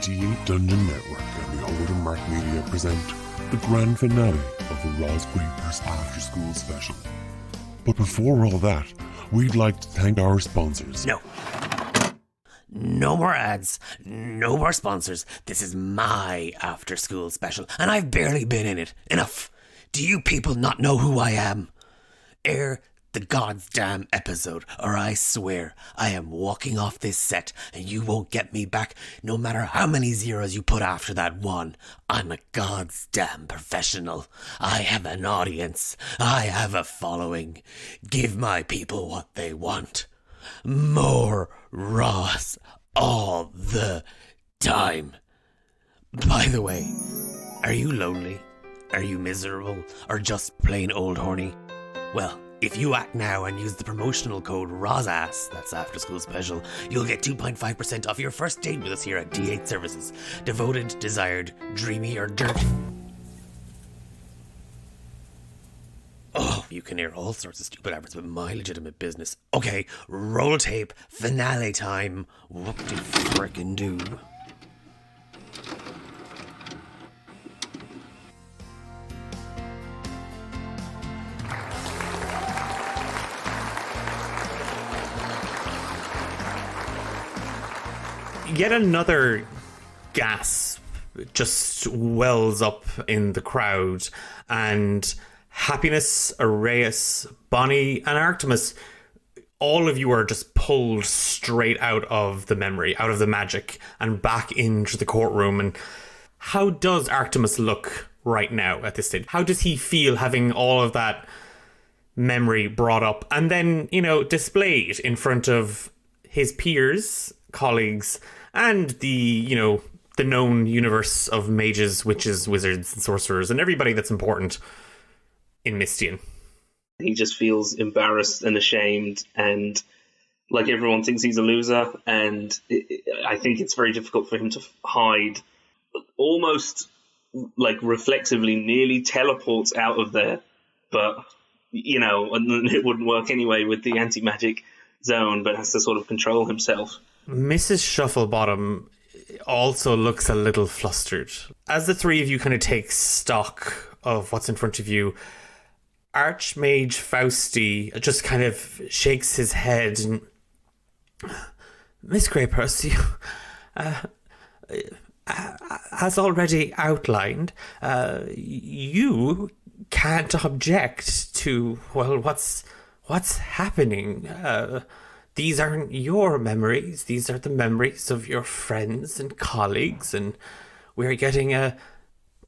D8 Dungeon Network and the Horde and Mark Media present the grand finale of the Roz Graypurse After School Special. But before all that, we'd like to thank our sponsors. No more ads, no more sponsors. This is my after school special, and I've barely been in it. Enough. Do you people not know who I am? Air the goddamn episode, or I swear I am walking off this set and you won't get me back no matter how many zeros you put after that one. I'm a goddamn professional. I have an audience. I have a following. Give my people what they want. More Ross all the time. By the way, are you lonely? Are you miserable? Or just plain old horny? Well, if you act now and use the promotional code ROSASS, that's after school special, you'll get 2.5% off your first date with us here at D8 Services. Devoted, desired, dreamy, or dirty. Oh, you can hear all sorts of stupid efforts with my legitimate business. Okay, roll tape, finale time. What do you frickin' do? Yet another gasp just wells up in the crowd, and Happiness, Araeus, Bonnie, and Arktimus, all of you are just pulled straight out of the memory, out of the magic, and back into the courtroom. And how does Arktimus look right now at this stage? How does he feel having all of that memory brought up and then, displayed in front of his peers, colleagues, and the known universe of mages, witches, wizards, and sorcerers, and everybody that's important in Mistian? He just feels embarrassed and ashamed, and like everyone thinks he's a loser, and I think it's very difficult for him to hide. Almost like reflexively nearly teleports out of there, but and it wouldn't work anyway with the anti-magic zone, but has to sort of control himself. Mrs. Shufflebawtam also looks a little flustered. As the three of you kind of take stock of what's in front of you, Archmage Fausti just kind of shakes his head and... Miss Graypurse, as already outlined, you can't object to, what's happening. These aren't your memories. These are the memories of your friends and colleagues, and we're getting a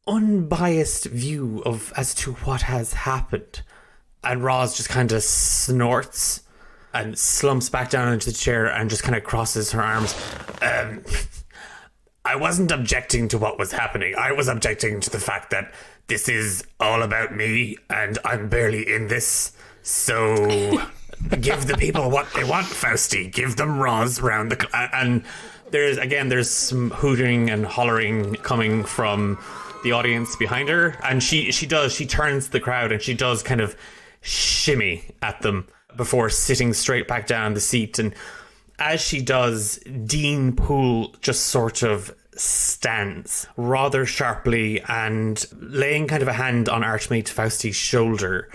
unbiased view as to what has happened. And Roz just kind of snorts and slumps back down into the chair and just kind of crosses her arms. I wasn't objecting to what was happening. I was objecting to the fact that this is all about me and I'm barely in this. So give the people what they want, Fausti. Give them Roz round the... And there's some hooting and hollering coming from the audience behind her. And she turns to the crowd and she does kind of shimmy at them before sitting straight back down the seat. And as she does, Dean Poole just sort of stands rather sharply and laying kind of a hand on Archmage Fausti's shoulder.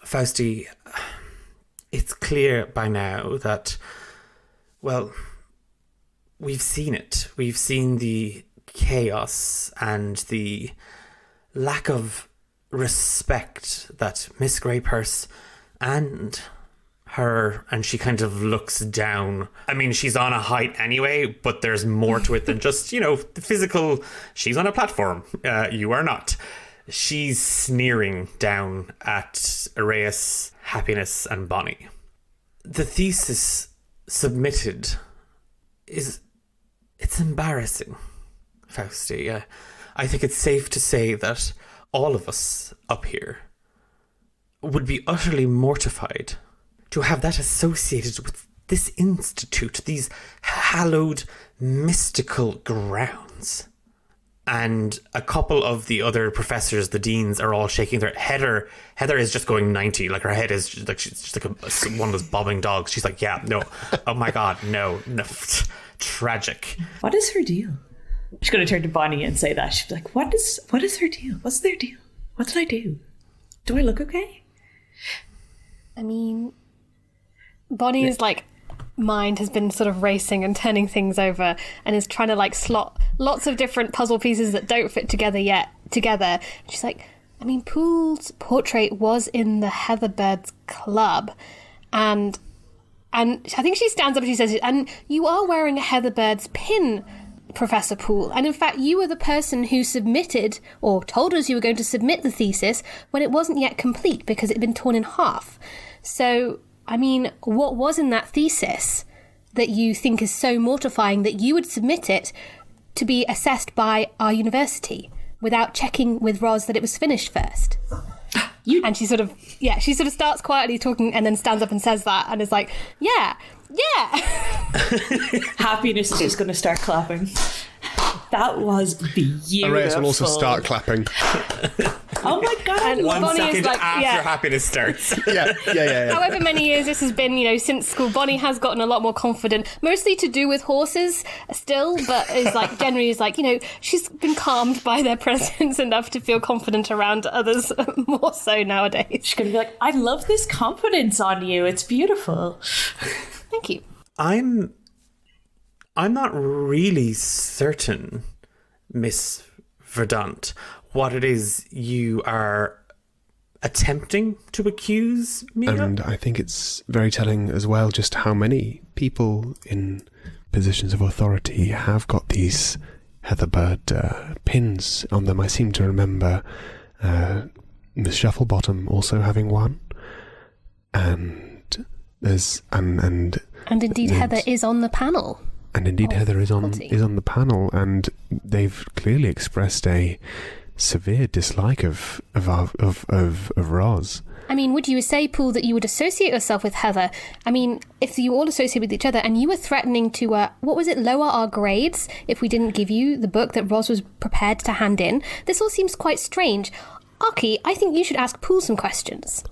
Fausti, it's clear by now that, we've seen it. We've seen the chaos and the lack of respect that Miss Graypurse and her, and she kind of looks down. I mean, she's on a height anyway, but there's more to it than just, the physical. She's on a platform. You are not. She's sneering down at Araeus, Happiness, and Bonnie. The thesis submitted it's embarrassing, Fausti. I think it's safe to say that all of us up here would be utterly mortified to have that associated with this institute, these hallowed mystical grounds. and a couple of the other professors, the deans, are all shaking their Heather is just going 90. Like, her head is just like, she's just like one of those bobbing dogs. She's like, yeah, no, oh my god, no. Tragic. What is her deal? She's going to turn to Bonnie and say that. She's like, what is her deal? What's their deal? What did I do? Do I look okay? I mean, Bonnie's like mind has been sort of racing and turning things over and is trying to like slot lots of different puzzle pieces that don't fit together. She's like, I mean, Poole's portrait was in the Heatherbirds Club, and I think she stands up and she says, and you are wearing a Heatherbirds pin, Professor Poole, and in fact you were the person who submitted or told us you were going to submit the thesis when it wasn't yet complete because it had been torn in half. So I mean, what was in that thesis that you think is so mortifying that you would submit it to be assessed by our university without checking with Roz that it was finished first? And she sort of starts quietly talking and then stands up and says that and is like, yeah. Happiness is just going to start clapping. That was beautiful. Araeus will also start clapping. Oh my god! And 1 Bonnie second is like, after happiness starts. Yeah. However many years this has been, since school, Bonnie has gotten a lot more confident, mostly to do with horses still, but is like generally is like, she's been calmed by their presence enough to feel confident around others more so nowadays. She's going to be like, I love this confidence on you. It's beautiful. Thank you. I'm not really certain, Miss Verdante, what it is you are attempting to accuse me of. And I think it's very telling as well just how many people in positions of authority have got these Heatherbird pins on them. I seem to remember Miss Shufflebawtam also having one. And there's and indeed Heather is on the panel. And indeed Heather is on the panel, and they've clearly expressed a severe dislike of Roz. I mean, would you say, Poole, that you would associate yourself with Heather? I mean, if you all associate with each other and you were threatening to, lower our grades if we didn't give you the book that Roz was prepared to hand in, this all seems quite strange. Archie, I think you should ask Poole some questions.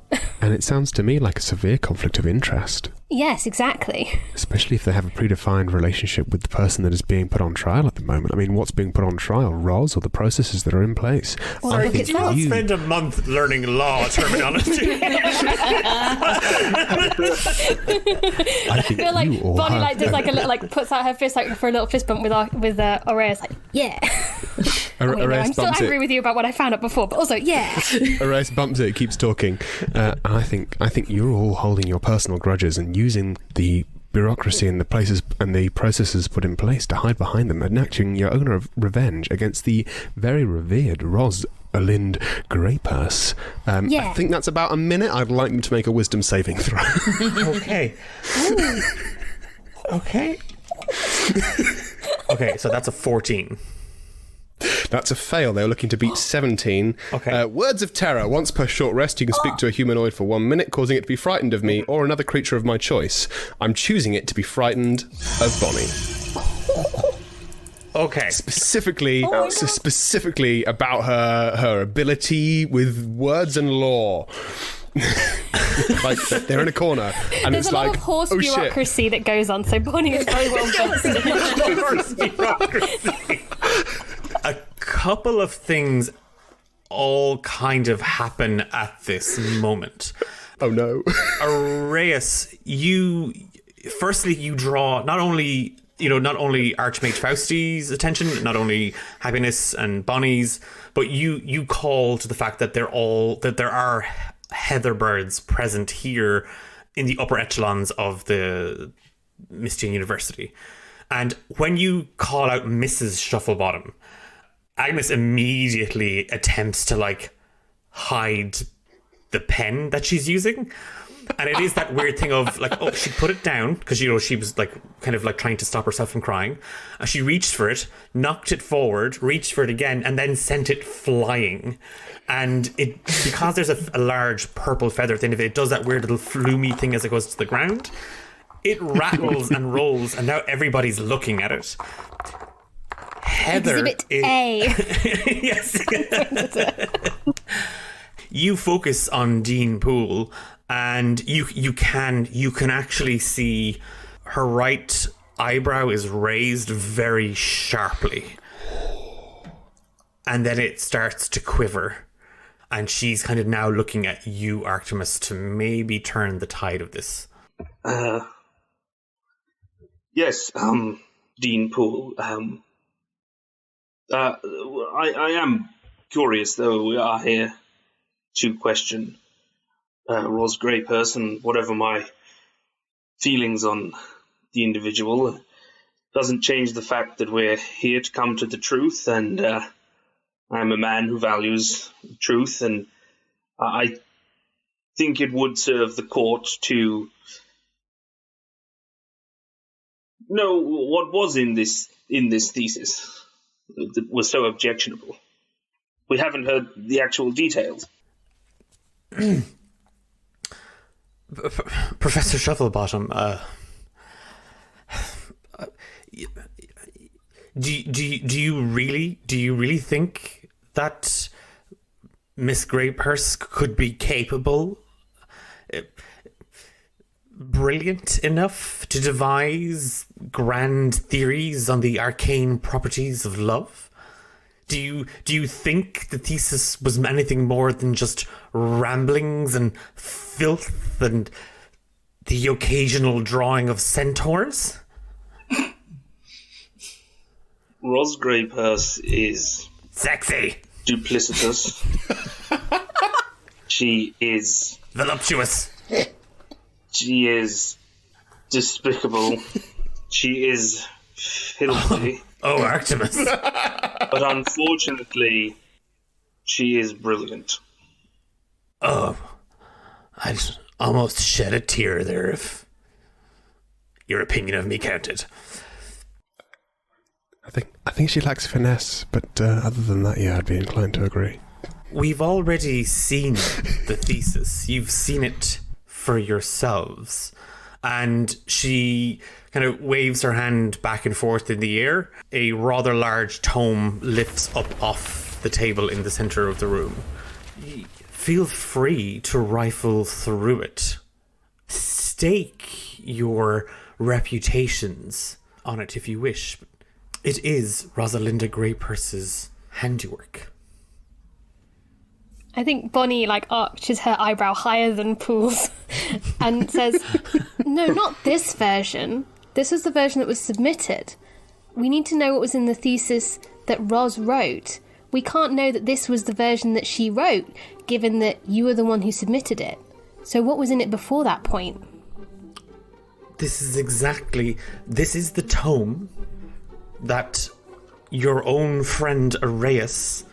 And it sounds to me like a severe conflict of interest. Yes, exactly. Especially if they have a predefined relationship with the person that is being put on trial at the moment. I mean, what's being put on trial, Roz, or the processes that are in place? Well, I think you spend a month learning law terminology. I think feel like you all Bonnie have. does like a little puts out her fist for a little fist bump with Araeus, like, yeah. I'm still angry with you about what I found out before, but also yeah. Araeus bumps it, keeps talking. And I think you're all holding your personal grudges and using the bureaucracy and the places and the processes put in place to hide behind them, and acting your own revenge against the very revered Rosalind Graypurse. I think that's about a minute. I'd like them to make a wisdom saving throw. Okay. Okay. Okay, so that's a 14. That's a fail. They were looking to beat 17. Okay. Words of terror. Once per short rest, you can speak to a humanoid for 1 minute, causing it to be frightened of me or another creature of my choice. I'm choosing it to be frightened of Bonnie. Okay. Specifically about her ability with words and law. Like, they're in a corner and There's it's a lot like, of horse oh bureaucracy that goes on, so Bonnie is very well versed in A couple of things all kind of happen at this moment. Oh no. Araeus, you draw not only Archmage Fausti's attention, not only Happiness and Bonnie's, but you call to the fact that there are Heatherbirds present here in the upper echelons of the Mystian University. And when you call out Mrs. Shufflebawtam, Agnes immediately attempts to hide the pen that she's using. And it is that weird thing of she put it down because she was trying to stop herself from crying. And she reached for it, knocked it forward, reached for it again, and then sent it flying. And it, because there's a large purple feather at the end of it, it does that weird little flumey thing as it goes to the ground. It rattles and rolls, and now everybody's looking at it. Heather Exhibit A. Yes. You focus on Dean Poole, and you can actually see her right eyebrow is raised very sharply, and then it starts to quiver, and she's kind of now looking at you, Arktimus, to maybe turn the tide of this. Yes, Dean Poole. I am curious, though. We are here to question Ros Graypurse, and whatever my feelings on the individual doesn't change the fact that we're here to come to the truth, and I'm a man who values truth, and I think it would serve the court to know what was in this thesis that was so objectionable. We haven't heard the actual details. Professor Shufflebawtam, do you really think that Miss Graypurse could be capable, brilliant enough to devise grand theories on the arcane properties of love? Do you think the thesis was anything more than just ramblings and filth and the occasional drawing of centaurs? Ros Graypurse is Sexy, duplicitous. She is voluptuous. She is despicable. She is filthy. Oh, Arktimus. But unfortunately, she is brilliant. Oh, I'd almost shed a tear there if your opinion of me counted. I think she lacks finesse, but other than that, yeah, I'd be inclined to agree. We've already seen the thesis. You've seen it for yourselves. And she kind of waves her hand back and forth in the air. A rather large tome lifts up off the table in the center of the room. Feel free to rifle through it. Stake your reputations on it if you wish. It is Rosalinda Graypurse's handiwork. I think Bonnie arches her eyebrow higher than Poole's and says, "No, not this version. This was the version that was submitted. We need to know what was in the thesis that Ros wrote. We can't know that this was the version that she wrote, given that you were the one who submitted it. So what was in it before that point?" This is the tome that your own friend Araeus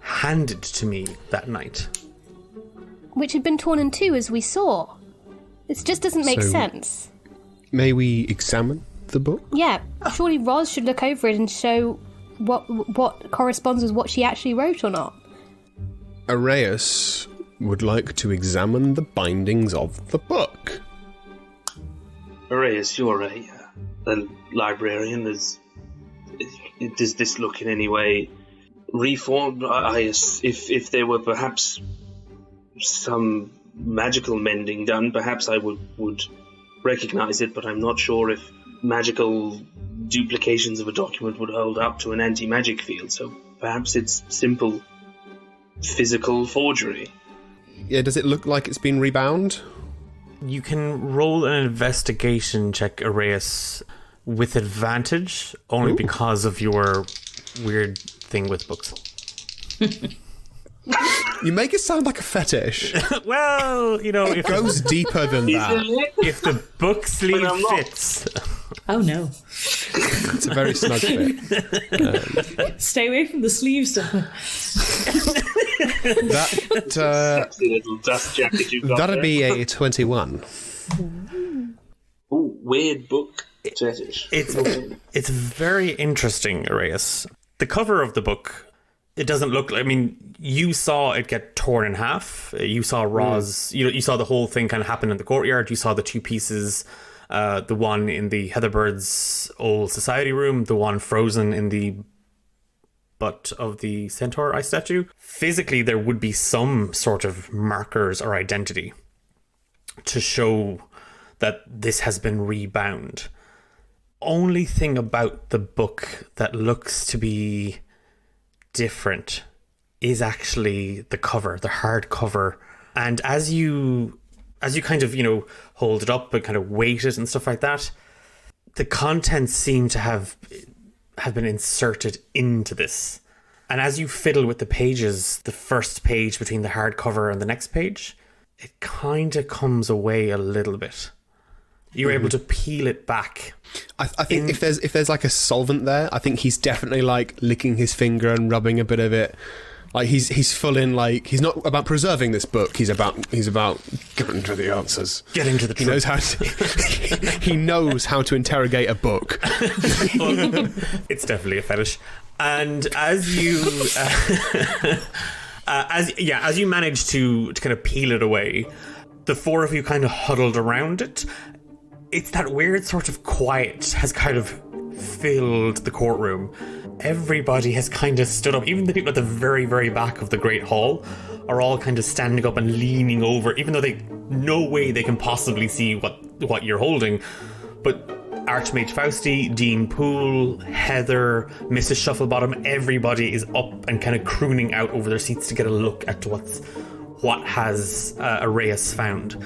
handed to me that night. Which had been torn in two, as we saw. It just doesn't make sense. May we examine the book? Yeah, surely Ros should look over it and show what corresponds with what she actually wrote or not. Araeus would like to examine the bindings of the book. Araeus, you're a librarian. Does this look in any way reformed? If there were perhaps some magical mending done, perhaps I would recognize it, but I'm not sure if magical duplications of a document would hold up to an anti-magic field, so perhaps it's simple physical forgery. Yeah, does it look like it's been rebound? You can roll an investigation check, Araeus, with advantage, only because of your weird thing with books. You make it sound like a fetish. Well, if It goes deeper than that. if the book sleeve fits. Oh no. It's a very snug fit. Stay away from the sleeves. Sexy little dust jacket you've got That'd there. be a 21. Ooh, weird book fetish. It's very interesting, Araeus. The cover of the book, it doesn't look. You saw it get torn in half. You saw Ros. You saw the whole thing kind of happen in the courtyard. You saw the two pieces. The one in the Heatherbird's old society room. The one frozen in the butt of the centaur ice statue. Physically, there would be some sort of markers or identity to show that this has been rebound. Only thing about the book that looks to be different is actually the cover, the hard cover. And as you kind of, hold it up and kind of weight it and stuff like that, the contents seem to have been inserted into this. And as you fiddle with the pages, the first page between the hardcover and the next page, it kind of comes away a little bit. You're able to peel it back. I think if there's like a solvent there, I think he's definitely like licking his finger and rubbing a bit of it. Like he's full in, like, he's not about preserving this book. He's about getting to the answers. Getting to the truth. He knows how to interrogate a book. It's definitely a fetish. And as you as you manage to kind of peel it away, the four of you kind of huddled around it. It's that weird sort of quiet has kind of filled the courtroom. Everybody has kind of stood up. Even the people at the very, very back of the Great Hall are all kind of standing up and leaning over, even though no way they can possibly see what you're holding. But Archmage Fausti, Dean Poole, Heather, Mrs. Shufflebawtam, everybody is up and kind of crooning out over their seats to get a look at what has Araeus found.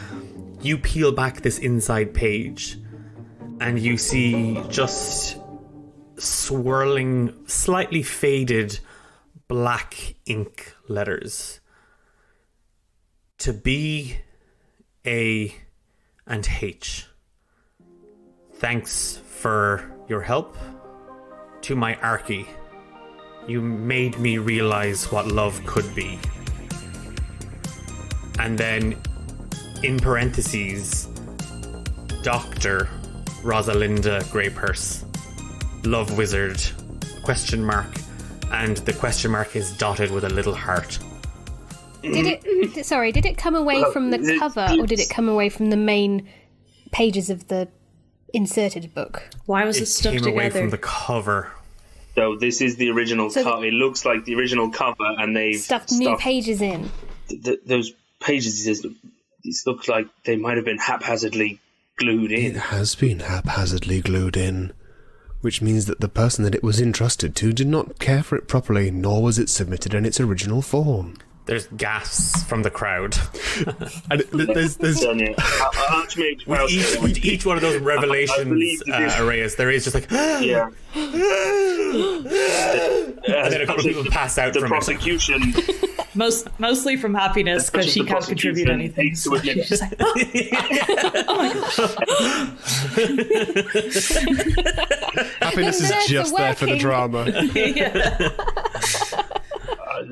You peel back this inside page and you see just swirling, slightly faded black ink letters. To B, A, and H. Thanks for your help. To my Archie, you made me realize what love could be. And then, in parentheses, Dr. Rosalinda Graypurse, Love Wizard, ? And the question mark is dotted with a little heart. Did it come away from the cover, or did it come away from the main pages of the inserted book? Why was it stuck together? It came away from the cover. So this is the original cover. It looks like the original cover, and they've stuffed new pages in. Those pages, these look like they might have been haphazardly glued in. It has been haphazardly glued in, which means that the person that it was entrusted to did not care for it properly, nor was it submitted in its original form. There's gasps from the crowd. And there's with each one of those revelations, Araeus, there is just like yeah. And then a couple of people pass out the from prosecution. Mostly from happiness, because she can't contribute anything. So she's just like, oh my gosh. Happiness is just there for the drama.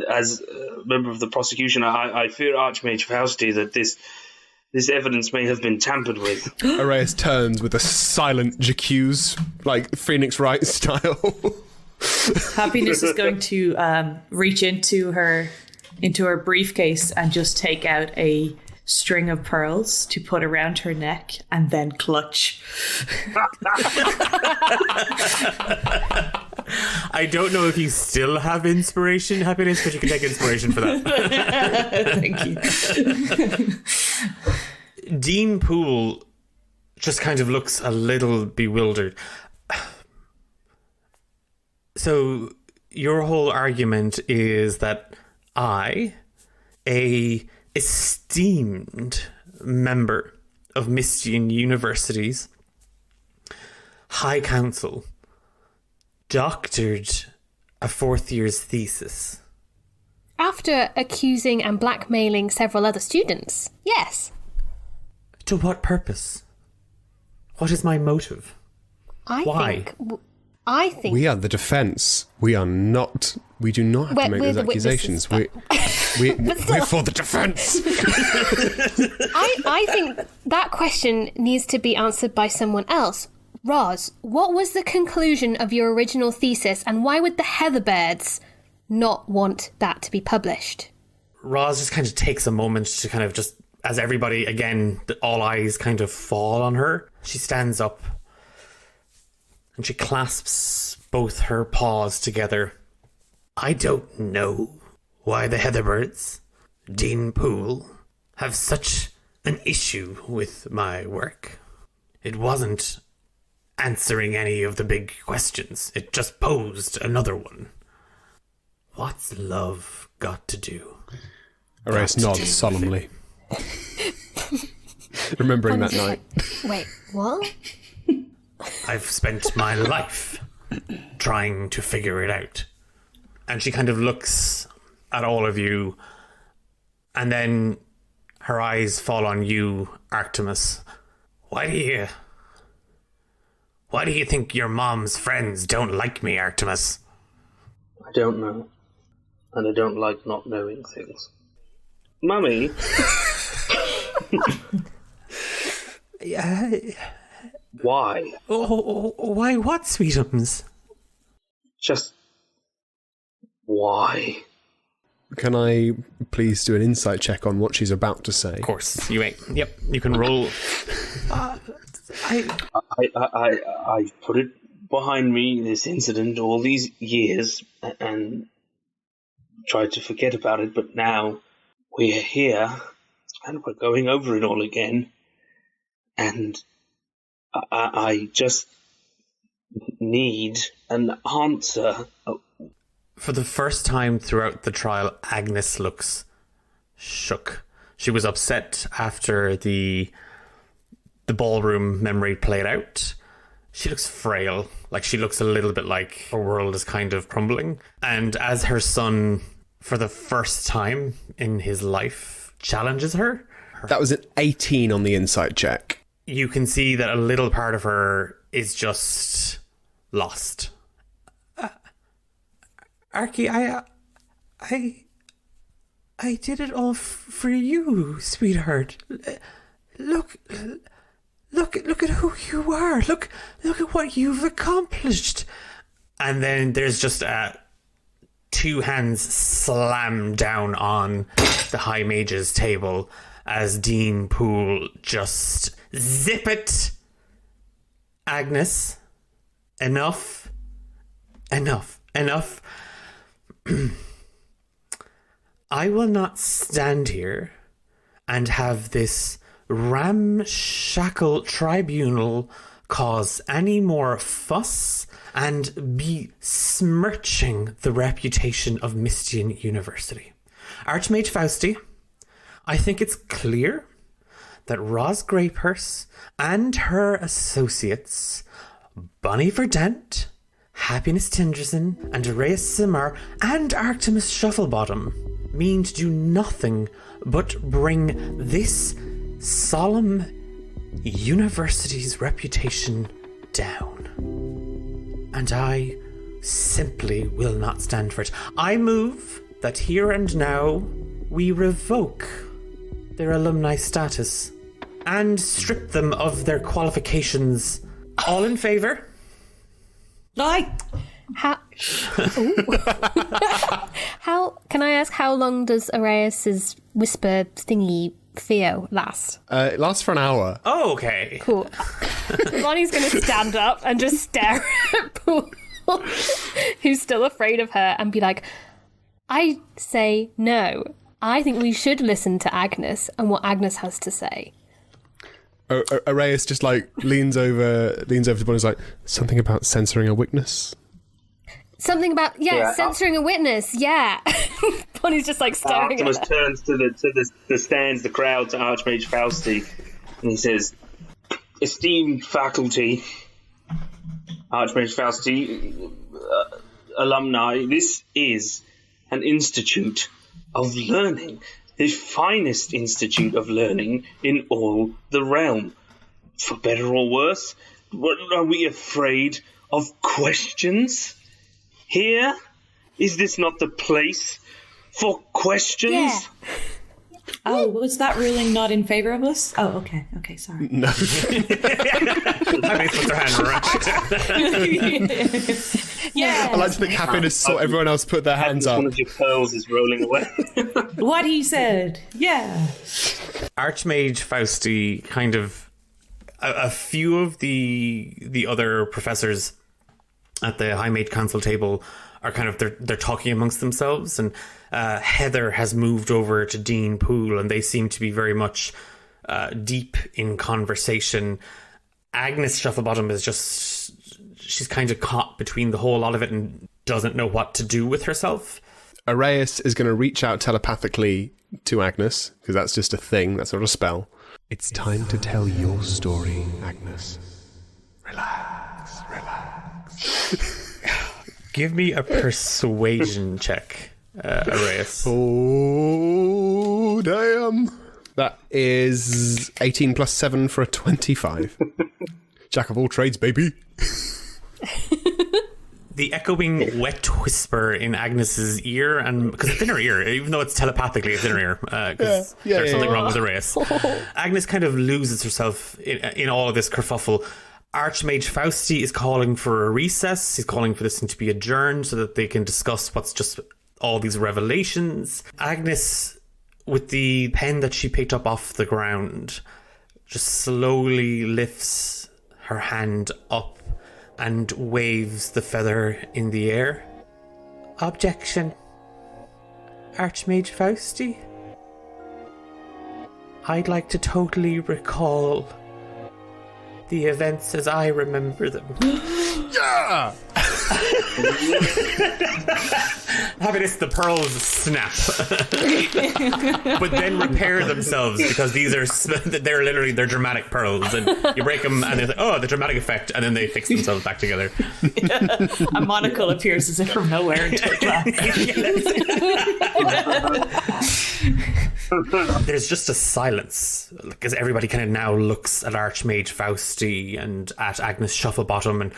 As a member of the prosecution, I fear Archmage Fausti that this evidence may have been tampered with. Araeus turns with a silent j'accuse, like Phoenix Wright style. Happiness is going to reach into her briefcase and just take out a string of pearls to put around her neck and then clutch. I don't know if you still have inspiration, Happiness, but you can take inspiration for that. Thank you. Dean Poole just kind of looks a little bewildered. So your whole argument is that I, a esteemed member of Mystian University's High Council, doctored a fourth year's thesis. After accusing and blackmailing several other students, yes. To what purpose? What is my motive? Why? I think we are the defence. We do not have to make those accusations. We're for the defence. I think that question needs to be answered by someone else. Roz, what was the conclusion of your original thesis, and why would the Heatherbirds not want that to be published? Roz just kind of takes a moment to kind of just, as everybody, again, all eyes kind of fall on her. She stands up and she clasps both her paws together I don't know why the Heatherbirds, Dean Poole, have such an issue with my work. It wasn't answering any of the big questions. It just posed another one. What's love got to do? Araeus nods solemnly. Remembering that night. Wait, what? I've spent my life trying to figure it out. And she kind of looks at all of you, and then her eyes fall on you, Arktimus. Why do you think your mom's friends don't like me, Arktimus? I don't know. And I don't like not knowing things. Mummy? Why? Why what, Sweetums? Just... why? Can I please do an insight check on what she's about to say? Of course. You can roll. I put it behind me, this incident, all these years, and tried to forget about it, but now we're here, and we're going over it all again, and I just need an answer. For the first time throughout the trial, Agnes looks shook. She was upset after the ballroom memory played out. She looks frail, like she looks a little bit like her world is kind of crumbling. And as her son, for the first time in his life, challenges her. That was an 18 on the insight check. You can see that a little part of her is just lost. Arky, I did it all for you, sweetheart. Look at who you are. Look at what you've accomplished. And then there's just two hands slam down on the High Mage's table as Dean Poole just zip it. Agnes, enough. I will not stand here and have this ramshackle tribunal cause any more fuss and be smirching the reputation of Mystian University. Archmage Fausti, I think it's clear that Ros Graypurse and her associates, Bonnie Verdante, Happiness Tinderson, and Araeus Simmar, and Arktimus Shufflebawtam mean to do nothing but bring this solemn university's reputation down. And I simply will not stand for it. I move that here and now we revoke their alumni status and strip them of their qualifications. All in favour? Aye. How can I ask, how long does Araeus's whisper thingy Theo last? It lasts for an hour. Oh, okay. Cool. Bonnie's going to stand up and just stare at Poole, who's still afraid of her, and be like, I say no. I think we should listen to Agnes and what Agnes has to say. Araeus just leans over to Bonnie and is like, something about censoring a witness? Something about, censoring a witness, yeah. Bonnie's just staring at her. Arktimus turns to the stands, the crowd, to Archmage Fausti, and he says, esteemed faculty, Archmage Fausti, alumni, this is an institute of learning, the finest institute of learning in all the realm. For better or worse, are we afraid of questions? Here? Is this not the place for questions? Yeah. Oh, was that ruling not in favour of us? Oh, okay. Okay, sorry. No. Happy puts her hand right. Yeah. I like to think Happiness saw everyone else put their hands up. One of your pearls is rolling away. What he said. Yeah. Archmage Fausti, kind of a few of the other professors at the High Mage Council table are kind of, they're talking amongst themselves, and Heather has moved over to Dean Poole, and they seem to be very much deep in conversation. Agnes Shufflebawtam is she's kind of caught between the whole lot of it and doesn't know what to do with herself. Araeus is going to reach out telepathically to Agnes, because that's just a thing, that's not a spell. It's time to tell your story, Agnes. Relax. Give me a persuasion check, Araeus. Oh, damn. That is 18 plus 7 for a 25. Jack of all trades, baby. The echoing wet whisper in Agnes's ear, and because it's in her ear, even though it's telepathically, it's in her ear, because there's something wrong with Araeus. Agnes kind of loses herself in all of this kerfuffle. Archmage Fausti is calling for a recess. He's calling for this thing to be adjourned so that they can discuss what's just all these revelations. Agnes, with the pen that she picked up off the ground, just slowly lifts her hand up and waves the feather in the air. Objection. Archmage Fausti? I'd like to totally recall the events as I remember them. Yeah! Having this, the pearls snap, but then repair themselves, because they're dramatic pearls, and you break them, and they're like, oh, the dramatic effect, and then they fix themselves back together. A monocle appears as if from nowhere into a glass. There's just a silence, because everybody kind of now looks at Archmage Fausti and at Agnes Shufflebawtam, and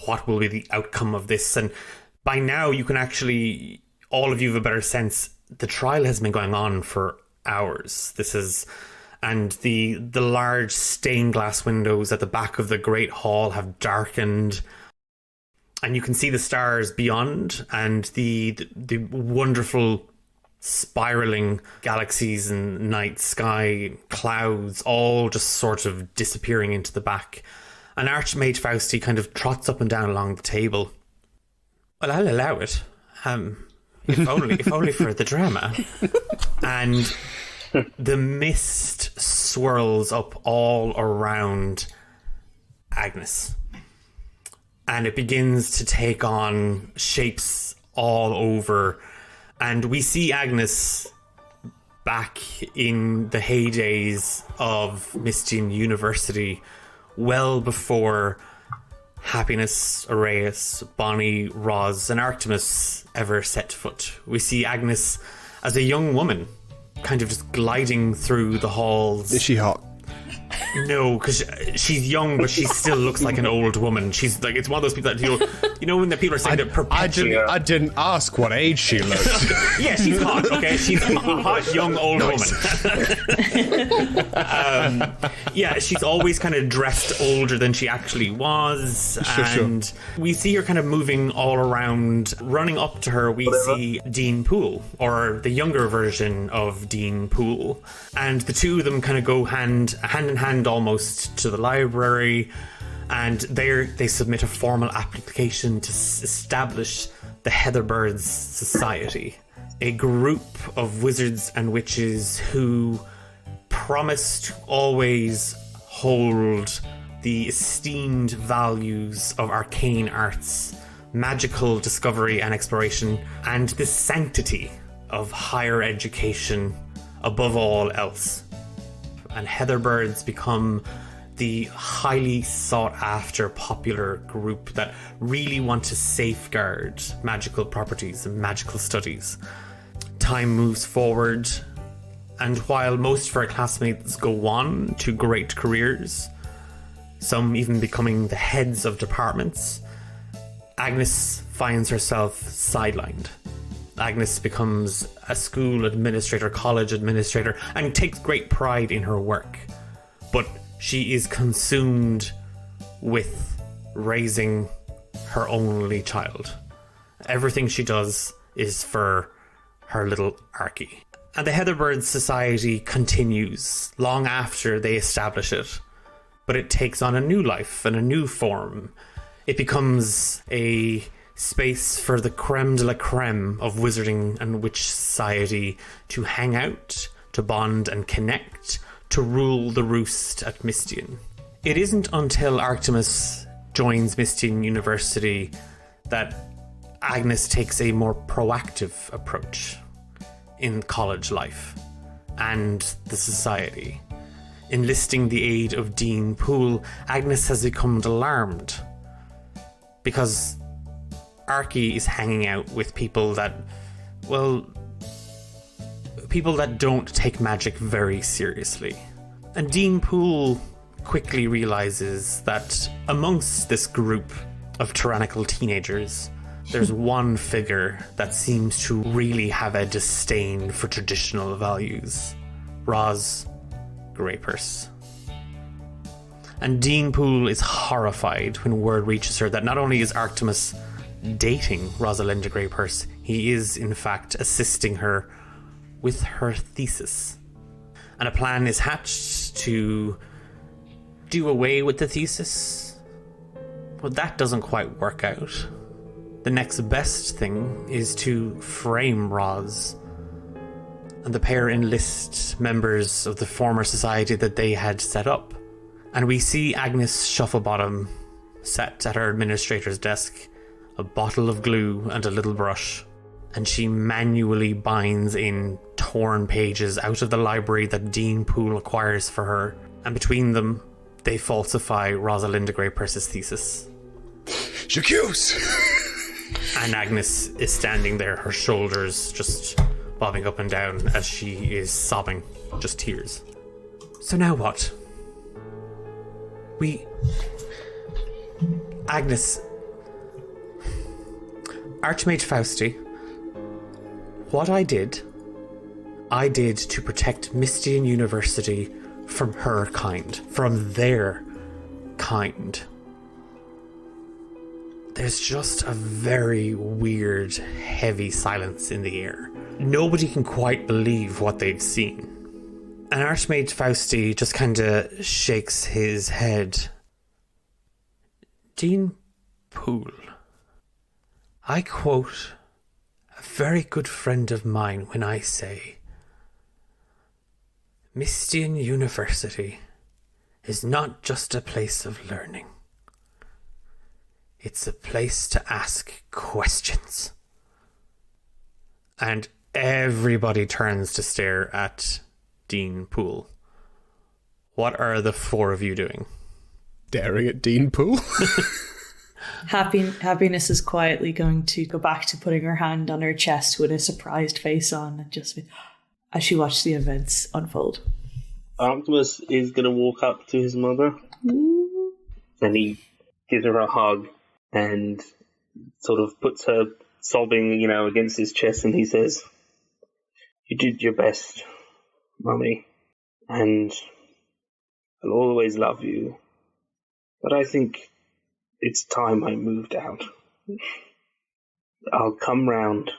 what will be the outcome of this. And by now you can actually, all of you have a better sense. The trial has been going on for hours. And the large stained glass windows at the back of the great hall have darkened, and you can see the stars beyond, and the wonderful spiraling galaxies and night sky, clouds, all just sort of disappearing into the back. And Archmage Fausti kind of trots up and down along the table. Well, I'll allow it. If only for the drama. And the mist swirls up all around Agnes. And it begins to take on shapes all over. And we see Agnes back in the heydays of Mystian University, well before Happiness, Araeus, Bonnie, Roz, and Arktimus ever set foot. We see Agnes as a young woman, kind of just gliding through the halls. Is she hot? No, because she's young, but she still looks like an old woman. She's like, it's one of those people that you know when the people are saying that perpetually. I didn't ask what age she looked. Yeah, she's hot. Okay, she's a hot young old woman. Yeah, she's always kind of dressed older than she actually was, and we see her kind of moving all around. Running up to her, we see Dean Poole, or the younger version of Dean Poole, and the two of them kind of go hand in hand almost to the library, and there they submit a formal application to establish the Heatherbirds Society, a group of wizards and witches who promised always hold the esteemed values of arcane arts, magical discovery and exploration, and the sanctity of higher education above all else. And Heatherbirds become the highly sought after popular group that really want to safeguard magical properties and magical studies. Time moves forward, and while most of our classmates go on to great careers, some even becoming the heads of departments, Agnes finds herself sidelined. Agnes becomes a school administrator, college administrator, and takes great pride in her work. But she is consumed with raising her only child. Everything she does is for her little Archie. And the Heatherbirds Society continues long after they establish it. But it takes on a new life and a new form. It becomes a space for the creme de la creme of wizarding and witch society to hang out, to bond and connect, to rule the roost at Mistian. It isn't until Arktimus joins Mistian University that Agnes takes a more proactive approach in college life and the society. Enlisting the aid of Dean Poole, Agnes has become alarmed because Archie is hanging out with people that don't take magic very seriously. And Dean Poole quickly realizes that amongst this group of tyrannical teenagers, there's one figure that seems to really have a disdain for traditional values. Roz Graypurse. And Dean Poole is horrified when word reaches her that not only is Arktimus dating Rosalinda Graypurse, he is in fact assisting her with her thesis. And a plan is hatched to do away with the thesis. But that doesn't quite work out. The next best thing is to frame Roz. And the pair enlist members of the former society that they had set up. And we see Agnes Shufflebawtam sat at her administrator's desk, a bottle of glue and a little brush, and she manually binds in torn pages out of the library that Dean Poole acquires for her, and between them, they falsify Rosalinda Graypurse's thesis. J'accuse! And Agnes is standing there, her shoulders just bobbing up and down as she is sobbing, just tears. So now what? Agnes, Archmage Fausti, what I did to protect Mistian University from her kind, from their kind. There's just a very weird, heavy silence in the air. Nobody can quite believe what they've seen. And Archmage Fausti just kind of shakes his head. Dean Poole, I quote a very good friend of mine when I say, Mistian University is not just a place of learning. It's a place to ask questions. And everybody turns to stare at Dean Poole. What are the four of you doing? Staring at Dean Poole? Happiness is quietly going to go back to putting her hand on her chest with a surprised face on, and just as she watched the events unfold. Arktimus is going to walk up to his mother, and he gives her a hug and sort of puts her sobbing, against his chest, and he says, "You did your best, Mummy, and I'll always love you. But I think it's time I moved out. I'll come round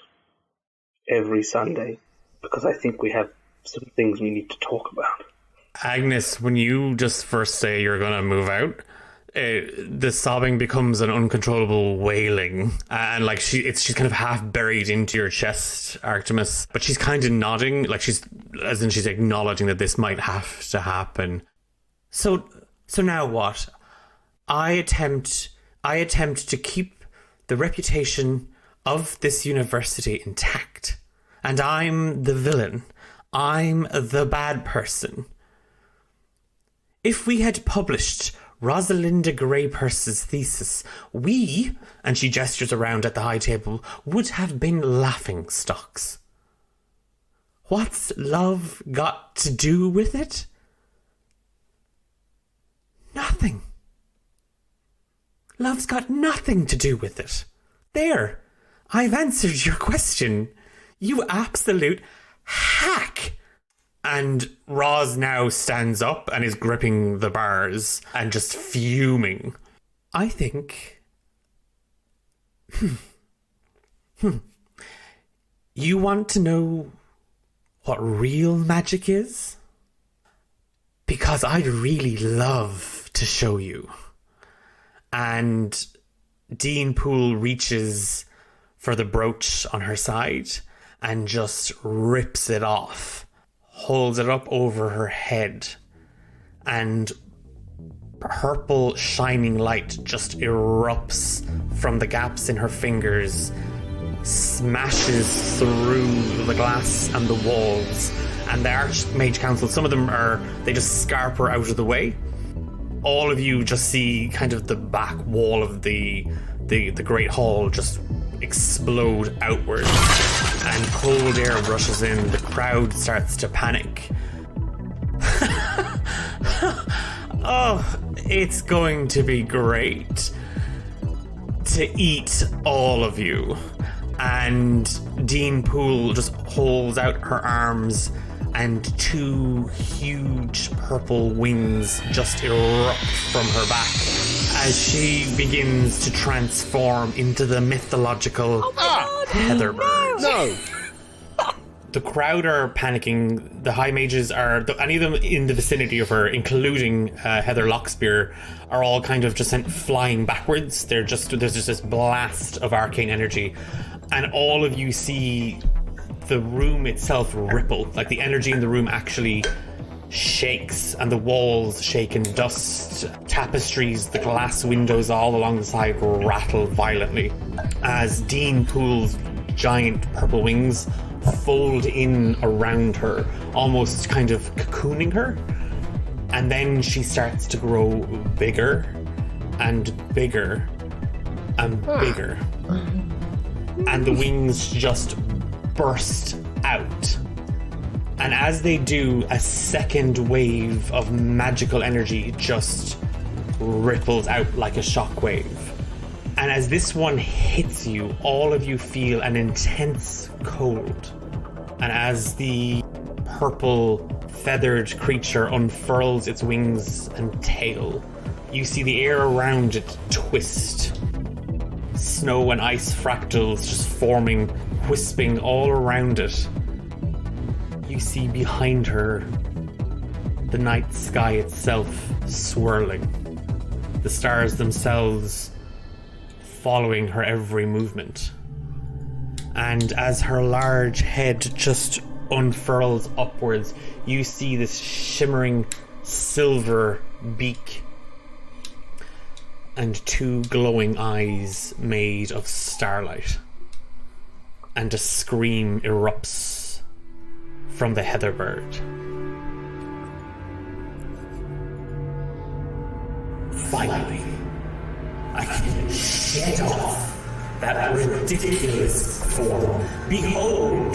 every Sunday because I think we have some things we need to talk about." Agnes, when you just first say you're going to move out, the sobbing becomes an uncontrollable wailing, and she's kind of half buried into your chest, Arktimus, but she's kind of nodding, she's acknowledging that this might have to happen. So now what? I attempt to keep the reputation of this university intact, and I'm the villain. I'm the bad person. If we had published Rosalinda Graypurse's thesis, we, and she gestures around at the high table, would have been laughing stocks. What's love got to do with it? Nothing. Love's got nothing to do with it. There, I've answered your question. You absolute hack. And Roz now stands up and is gripping the bars and just fuming. I think... You want to know what real magic is? Because I'd really love to show you. And Dean Poole reaches for the brooch on her side and just rips it off, holds it up over her head, and purple shining light just erupts from the gaps in her fingers, smashes through the glass and the walls, and the Archmage Council, some of them they just scarper out of the way. All of you just see kind of the back wall of the Great Hall just explode outwards, and cold air rushes in. The crowd starts to panic. Oh, it's going to be great to eat all of you. And Dean Poole just holds out her arms, and two huge purple wings just erupt from her back as she begins to transform into the mythological Heatherbird. No! The crowd are panicking. The High Mages are, any of them in the vicinity of her, including Heather Lockspear, are all kind of just sent flying backwards. There's just this blast of arcane energy. And all of you see the room itself ripple. Like the energy in the room actually shakes, and the walls shake in dust. Tapestries, the glass windows all along the side rattle violently as Dean Poole's giant purple wings fold in around her, almost kind of cocooning her. And then she starts to grow bigger and bigger and bigger. And the wings just burst out. And as they do, a second wave of magical energy just ripples out like a shockwave. And as this one hits you, all of you feel an intense cold. And as the purple feathered creature unfurls its wings and tail, you see the air around it twist. Snow and ice fractals just forming, wisping all around it. You see behind her the night sky itself swirling, the stars themselves following her every movement. And as her large head just unfurls upwards, you see this shimmering silver beak and two glowing eyes made of starlight. And a scream erupts from the Heatherbird. Finally, I can shed off that ridiculous form. Behold,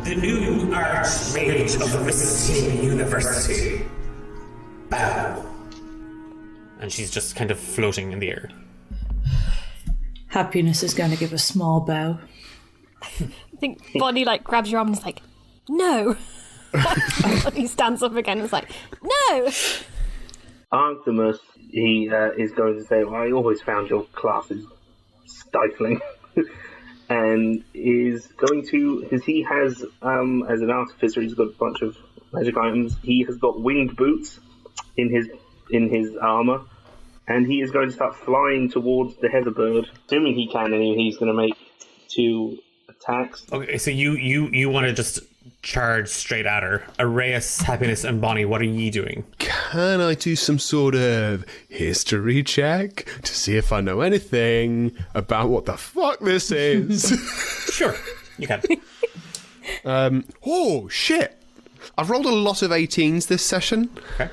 the new Archmage of the Mississippi University. Bow. And she's just kind of floating in the air. Happiness is going to give a small bow. I think Bonnie grabs your arm and is like, no. And he stands up again and is like, no. Arktimus, he is going to say, well, I always found your classes stifling. And is going to, because he has, as an artificer, he's got a bunch of magic items. He has got winged boots in his armor. And he is going to start flying towards the Heatherbird. Assuming he can, and he's going to make 2 attacks. Okay, so you want to just charge straight at her. Araeus, Happiness, and Bonnie, what are you doing? Can I do some sort of history check to see if I know anything about what the fuck this is? Sure, you can. Oh, shit. I've rolled a lot of 18s this session. Okay.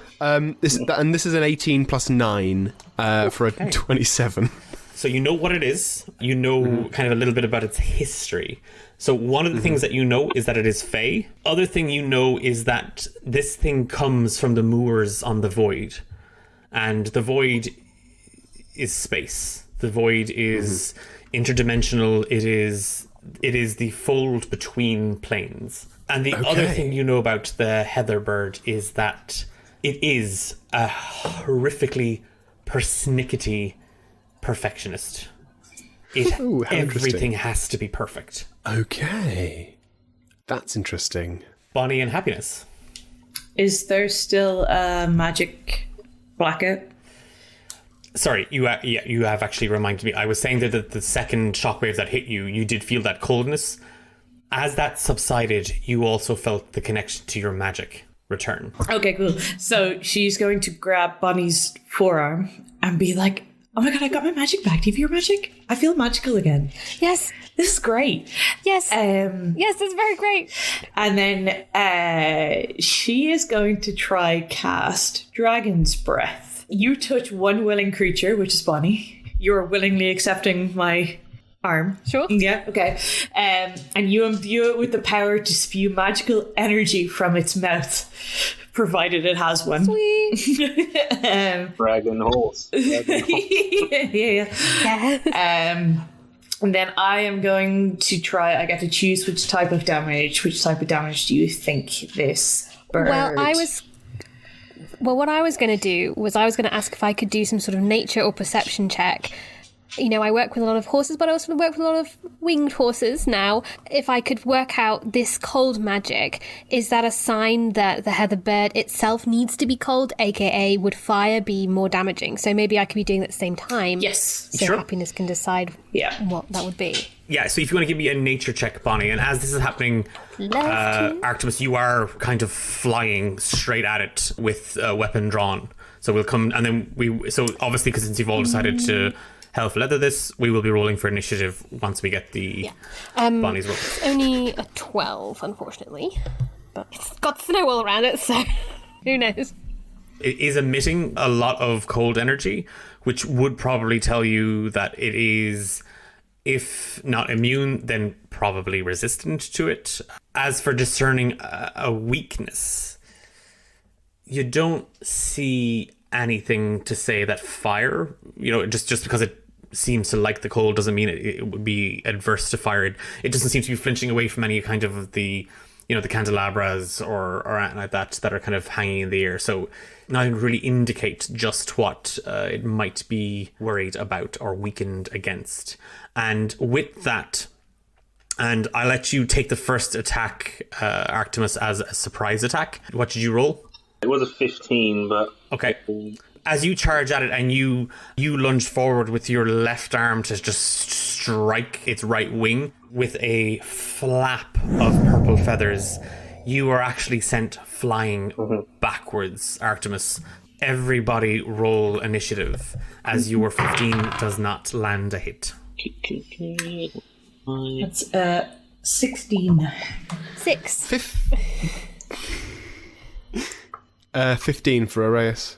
This is an 18 plus 9 for a 27. So you know what it is. You know kind of a little bit about its history. So one of the things that you know is that it is Fey. Other thing you know is that this thing comes from the moors on the Void. And the Void is space. The Void is interdimensional. It is the fold between planes. And the other thing you know about the Heatherbird is that it is a horrifically persnickety perfectionist. Everything has to be perfect. Okay. That's interesting. Bonnie and Happiness. Is there still a magic blackout? Sorry, you have actually reminded me. I was saying that the second shockwave that hit you, you did feel that coldness. As that subsided, you also felt the connection to your magic return. Okay, cool. So she's going to grab Bonnie's forearm and be like, oh my god, I got my magic back. Do you have your magic? I feel magical again. Yes. This is great. Yes. Yes, it's very great. And then she is going to try cast Dragon's Breath. You touch one willing creature, which is Bonnie. You're willingly accepting my arm. Sure. Yeah, okay. And you imbue it with the power to spew magical energy from its mouth, provided it has one. Sweet. Dragon horse. Yeah. Yeah. And then I am going to try, I get to choose which type of damage. Which type of damage do you think this bird... Well, what I was going to do was I was going to ask if I could do some sort of nature or perception check. You know, I work with a lot of horses, but I also work with a lot of winged horses now. If I could work out this cold magic, is that a sign that the heather bird itself needs to be cold, aka would fire be more damaging? So maybe I could be doing it at the same time. Yes. So Sure. happiness can decide what that would be. Yeah, so if you want to give me a nature check, Bonnie, and as this is happening, Arktimus, you are kind of flying straight at it with a weapon drawn. So we'll come, and then so obviously, because since you've all decided to Helf Leather this, we will be rolling for initiative once we get the Bonnie's roll. It's only a 12, unfortunately. But it's got snow all around it, so who knows? It is emitting a lot of cold energy, which would probably tell you that it is, if not immune, then probably resistant to it. As for discerning a weakness, you don't see anything to say that fire, just because it seems to like the cold doesn't mean it would be adverse to fire. It doesn't seem to be flinching away from any kind of the candelabras or anything like that are kind of hanging in the air. So nothing really indicates just what it might be worried about or weakened against. And with that, and I'll let you take the first attack, Arktimus, as a surprise attack. What did you roll? It was a 15, but... Okay. As you charge at it and you lunge forward with your left arm to just strike its right wing with a flap of purple feathers, you are actually sent flying backwards, Arktimus. Everybody roll initiative, as your 15 does not land a hit. That's 16. 6. 15 for Araeus.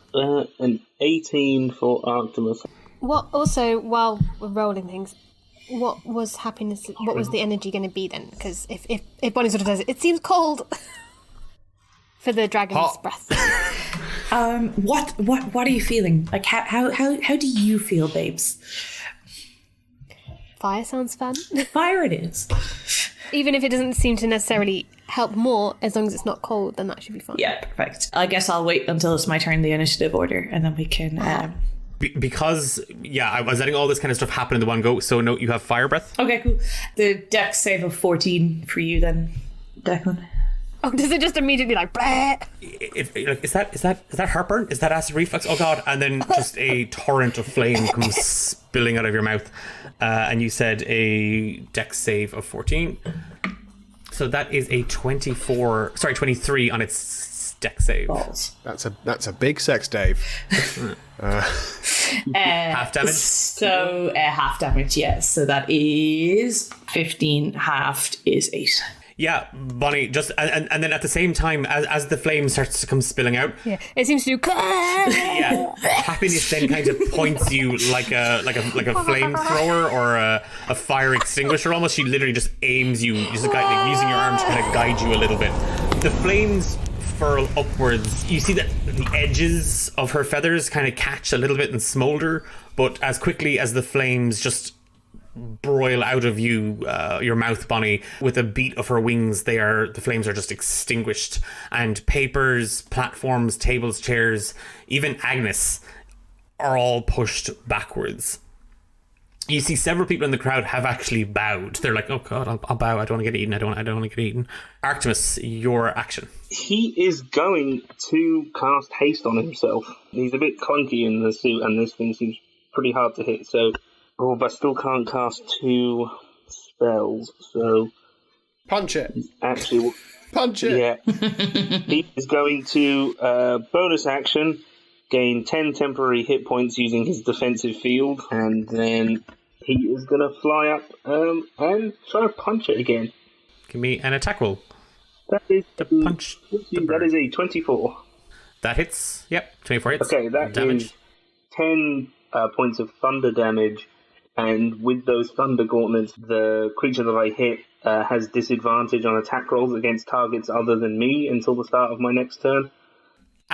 An 18 for Arktimus. What also, while we're rolling things, what was happiness? What was the energy going to be then? Because if Bonnie sort of says it seems cold for the dragon's breath. What are you feeling? Like how do you feel, babes? Fire sounds fun. Fire it is. Even if it doesn't seem to necessarily help more, as long as it's not cold, then that should be fine. Yeah, perfect. I guess I'll wait until it's my turn, the initiative order, and then we can... Because I was letting all this kind of stuff happen in the one go, so no, you have fire breath. Okay, cool. The dex save of 14 for you then, Declan. Oh, does it just immediately like... Bleh? Is that heartburn? Is that acid reflux? Oh god! And then just a torrent of flame comes spilling out of your mouth, and you said a dex save of 14. So that is a 23 on its dex save. Balls. That's a big sex, Dave. Half damage. So half damage, yes. So that is 15. Halved is 8. Yeah, Bonnie, just and then at the same time, as the flame starts to come spilling out, Yeah, it seems to do... yeah, happiness then kind of points you like a flamethrower or a fire extinguisher almost. She literally just aims you, just using your arm to kind of guide you a little bit. The flames furl upwards. You see that the edges of her feathers kind of catch a little bit and smolder, but as quickly as the flames just broil out of your mouth, Bonnie, with a beat of her wings, the flames are just extinguished, and papers, platforms, tables, chairs, even Agnes are all pushed backwards. You see several people in the crowd have actually bowed. They're like, oh god, I'll bow. I don't want to get eaten. I don't want to get eaten. Arktimus, your action. He is going to cast haste on himself. He's a bit clunky in the suit, and this thing seems pretty hard to hit. So, but I still can't cast 2 spells. So, Punch it. Actually, Punch it. Yeah, he is going to bonus action. Gain 10 temporary hit points using his defensive field, and then he is going to fly up and try to punch it again. Give me an attack roll. That is To punch the that bird. is a 24. That hits. Yep, 24 hits. Okay, that damage. is 10 points of thunder damage, and with those thunder gauntlets, the creature that I hit has disadvantage on attack rolls against targets other than me until the start of my next turn.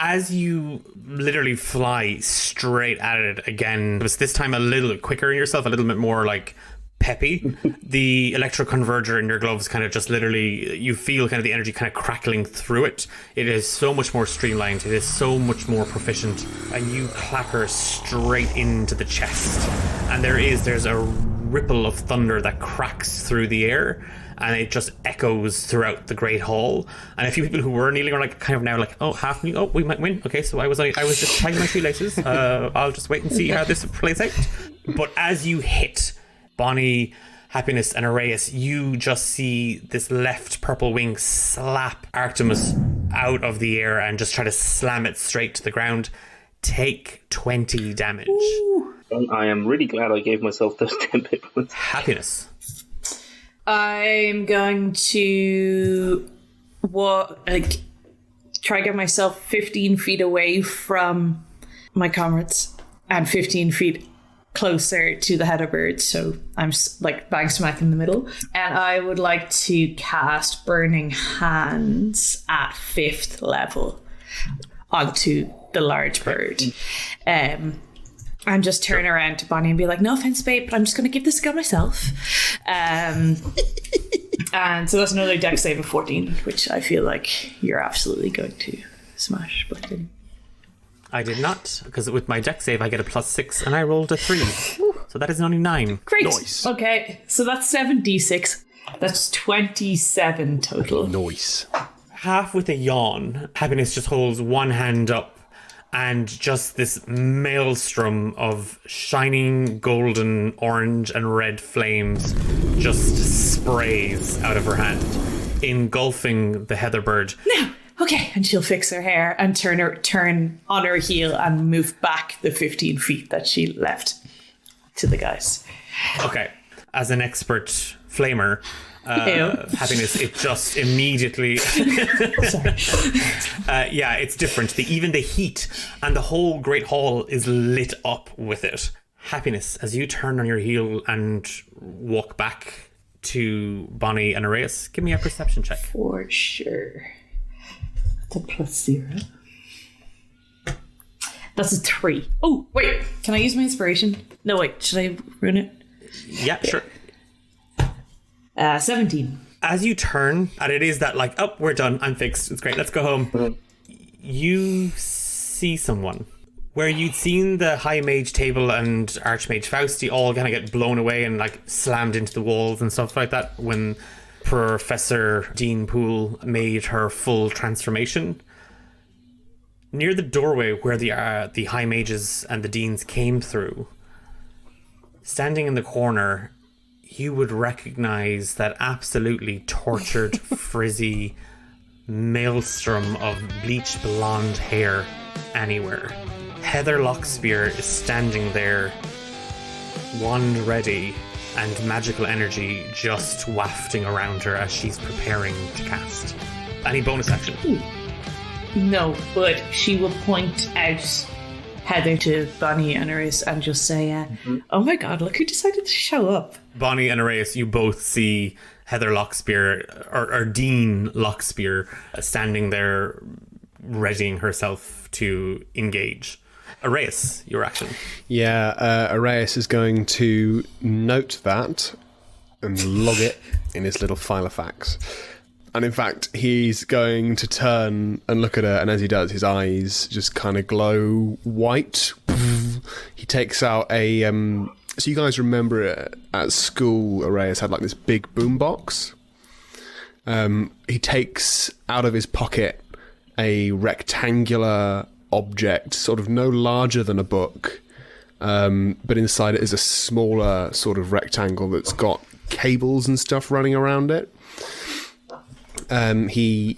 As you literally fly straight at it again, it was this time a little bit quicker in yourself, a little bit more like peppy. The electroconverger in your gloves kind of just literally, you feel kind of the energy kind of crackling through it. It is so much more streamlined. It is so much more proficient. And you clacker straight into the chest. And there's a ripple of thunder that cracks through the air. And it just echoes throughout the Great Hall. And a few people who were kneeling are like kind of now like, oh, half me, oh, we might win. Okay, so I was just tying my shoelaces. I'll just wait and see how this plays out. But as you hit Bonnie, Happiness, and Araeus, you just see this left purple wing slap Arktimus out of the air and just try to slam it straight to the ground. Take 20 damage. And I am really glad I gave myself those 10 hit points. Happiness. I'm going to try to get myself 15 feet away from my comrades and 15 feet closer to the header bird, so I'm like bang smack in the middle. And I would like to cast Burning Hands at 5th level onto the large bird. And just turn around to Bonnie and be like, no offense, babe, but I'm just going to give this a go myself. And so that's another dex save of 14, which I feel like you're absolutely going to smash. But I did not, because with my dex save I get a +6 and I rolled a 3. So that is only 9. great. Nice. Okay, so that's 7d6. That's 27 total. Nice. Half with a yawn, Happiness just holds one hand up and just this maelstrom of shining golden, orange, and red flames just sprays out of her hand, engulfing the heather bird. Now, okay, and she'll fix her hair and turn on her heel and move back the 15 feet that she left to the guys. Okay, as an expert flamer, Happiness, it just immediately Sorry. yeah, it's different. Even the heat and the whole Great Hall is lit up with it. Happiness, as you turn on your heel and walk back to Bonnie and Araeus, give me a perception check. For sure. That's a +0. That's a 3. Oh, wait. Can I use my inspiration? No, wait. Should I ruin it? Yeah, sure. 17. As you turn, and it is that like, oh, we're done, I'm fixed, it's great, let's go home. You see someone. Where you'd seen the High Mage table and Archmage Fausti all kind of get blown away and like slammed into the walls and stuff like that when Professor Dean Poole made her full transformation. Near the doorway where the High Mages and the Deans came through, standing in the corner, you would recognize that absolutely tortured, frizzy maelstrom of bleached blonde hair anywhere. Heather Lockspear is standing there, wand ready, and magical energy just wafting around her as she's preparing to cast. Any bonus action? No, but she will point out Heather to Bonnie and Araeus and just say, oh my god, look who decided to show up. Bonnie and Araeus, you both see Heather Lockspear, or Dean Lockspear, standing there readying herself to engage. Araeus, your action. Yeah, Araeus is going to note that and log it in his little file of facts. And in fact, he's going to turn and look at her, and as he does, his eyes just kind of glow white. He takes out a So you guys remember at school, Araeus had like this big boombox. He takes out of his pocket a rectangular object, sort of no larger than a book, but inside it is a smaller sort of rectangle that's got cables and stuff running around it. He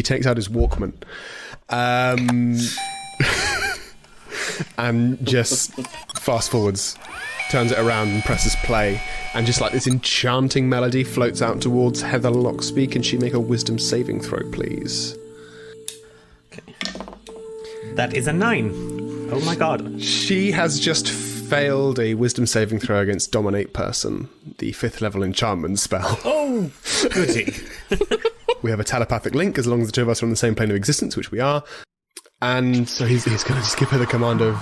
takes out his Walkman, and just fast forwards, turns it around and presses play, and just like this enchanting melody floats out towards Heather Locksby. Can she make a wisdom saving throw, please? Okay. That is a 9. Oh my god. She has just failed a wisdom saving throw against Dominate Person, the 5th level enchantment spell. Oh, goody. We have a telepathic link as long as the two of us are on the same plane of existence, which we are. And so he's going to just give her the command of...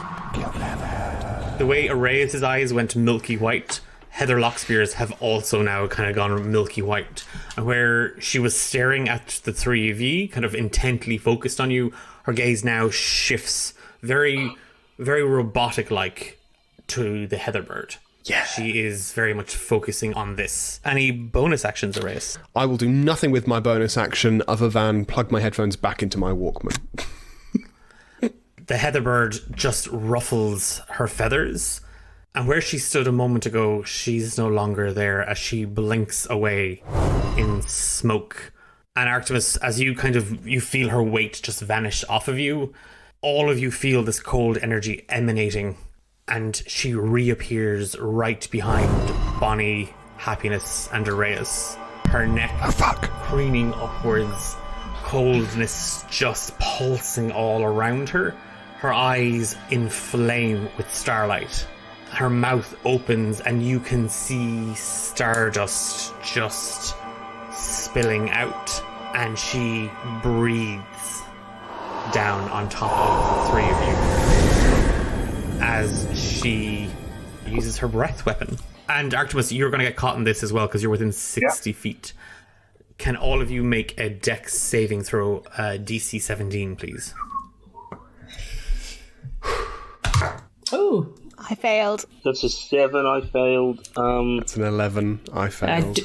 The way Araeus' eyes went milky white, Heather Lockspear's have also now kind of gone milky white. And where she was staring at the three of you, kind of intently focused on you, her gaze now shifts very, very robotic-like to the Heather bird. Yeah. She is very much focusing on this. Any bonus actions, Araeus? I will do nothing with my bonus action other than plug my headphones back into my Walkman. The Heather bird just ruffles her feathers, and where she stood a moment ago, she's no longer there as she blinks away in smoke. And Arktimus, as you you feel her weight just vanish off of you, all of you feel this cold energy emanating, and she reappears right behind Bonnie, Happiness, and Araeus. Her neck preening upwards, coldness just pulsing all around her. Her eyes inflame with starlight. Her mouth opens and you can see stardust just spilling out, and she breathes down on top of the three of you as she uses her breath weapon. And Arktimus, you're going to get caught in this as well because you're within 60 feet. Can all of you make a dex saving throw, DC 17, please? Oh, I failed. That's a 7. I failed. It's an 11. I failed.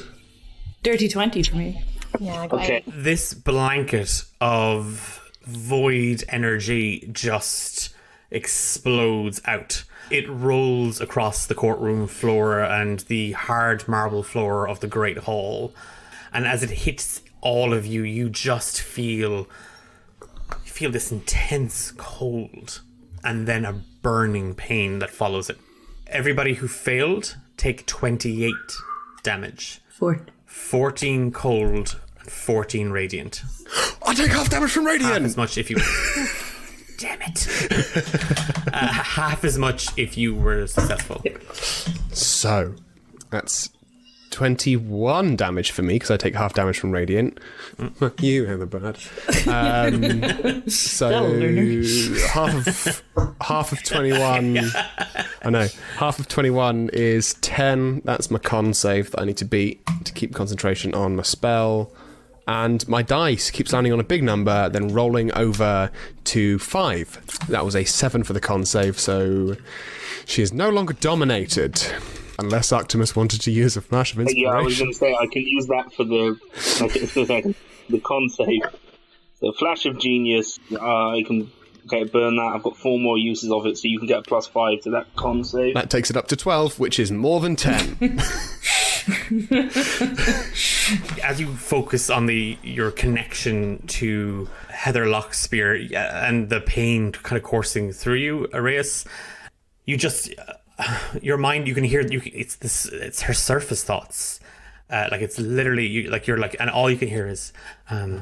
Dirty 20 for me. Yeah, I got Okay. 8. This blanket of void energy just explodes out. It rolls across the courtroom floor and the hard marble floor of the Great Hall. And as it hits all of you, you just feel this intense cold and then a burning pain that follows it. Everybody who failed, take 28 damage. 14 cold and 14 radiant. I take half damage from radiant! Half as much if you... Damn it. Half as much if you were successful. So, that's 21 damage for me, because I take half damage from radiant. You have the bad. So, half of 21... I know. Half of 21 is 10. That's my con save that I need to beat to keep concentration on my spell. And my dice keeps landing on a big number, then rolling over to 5. That was a 7 for the con save, so she is no longer dominated. Unless Arktimus wanted to use a flash of inspiration. Yeah, I was going to say, I can use that for the con save. So, Flash of Genius, I can burn that. I've got 4 more uses of it, so you can get a +5 to that con save. That takes it up to 12, which is more than 10. As you focus on your connection to Heather Lockspear and the pain kind of coursing through you, Araeus, you just your mind, you can hear it's her surface thoughts. It's literally and all you can hear is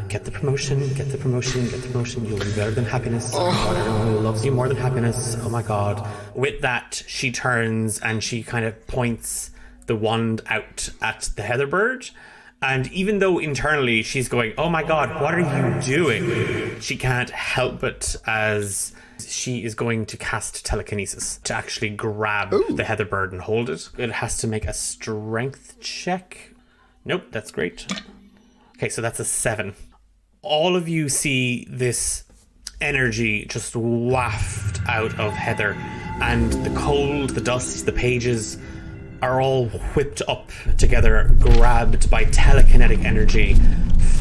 get the promotion, get the promotion, get the promotion, you'll be better than Happiness. Oh my God, everyone loves you more than Happiness. Oh my God. With that, she turns and she kind of points the wand out at the Heather bird. And even though internally she's going, oh my God, what are you doing? She can't help it as she is going to cast telekinesis to actually grab the Heather bird and hold it. It has to make a strength check. Nope, that's great. Okay, so that's a 7. All of you see this energy just waft out of Heather, and the cold, the dust, the pages are all whipped up together, grabbed by telekinetic energy,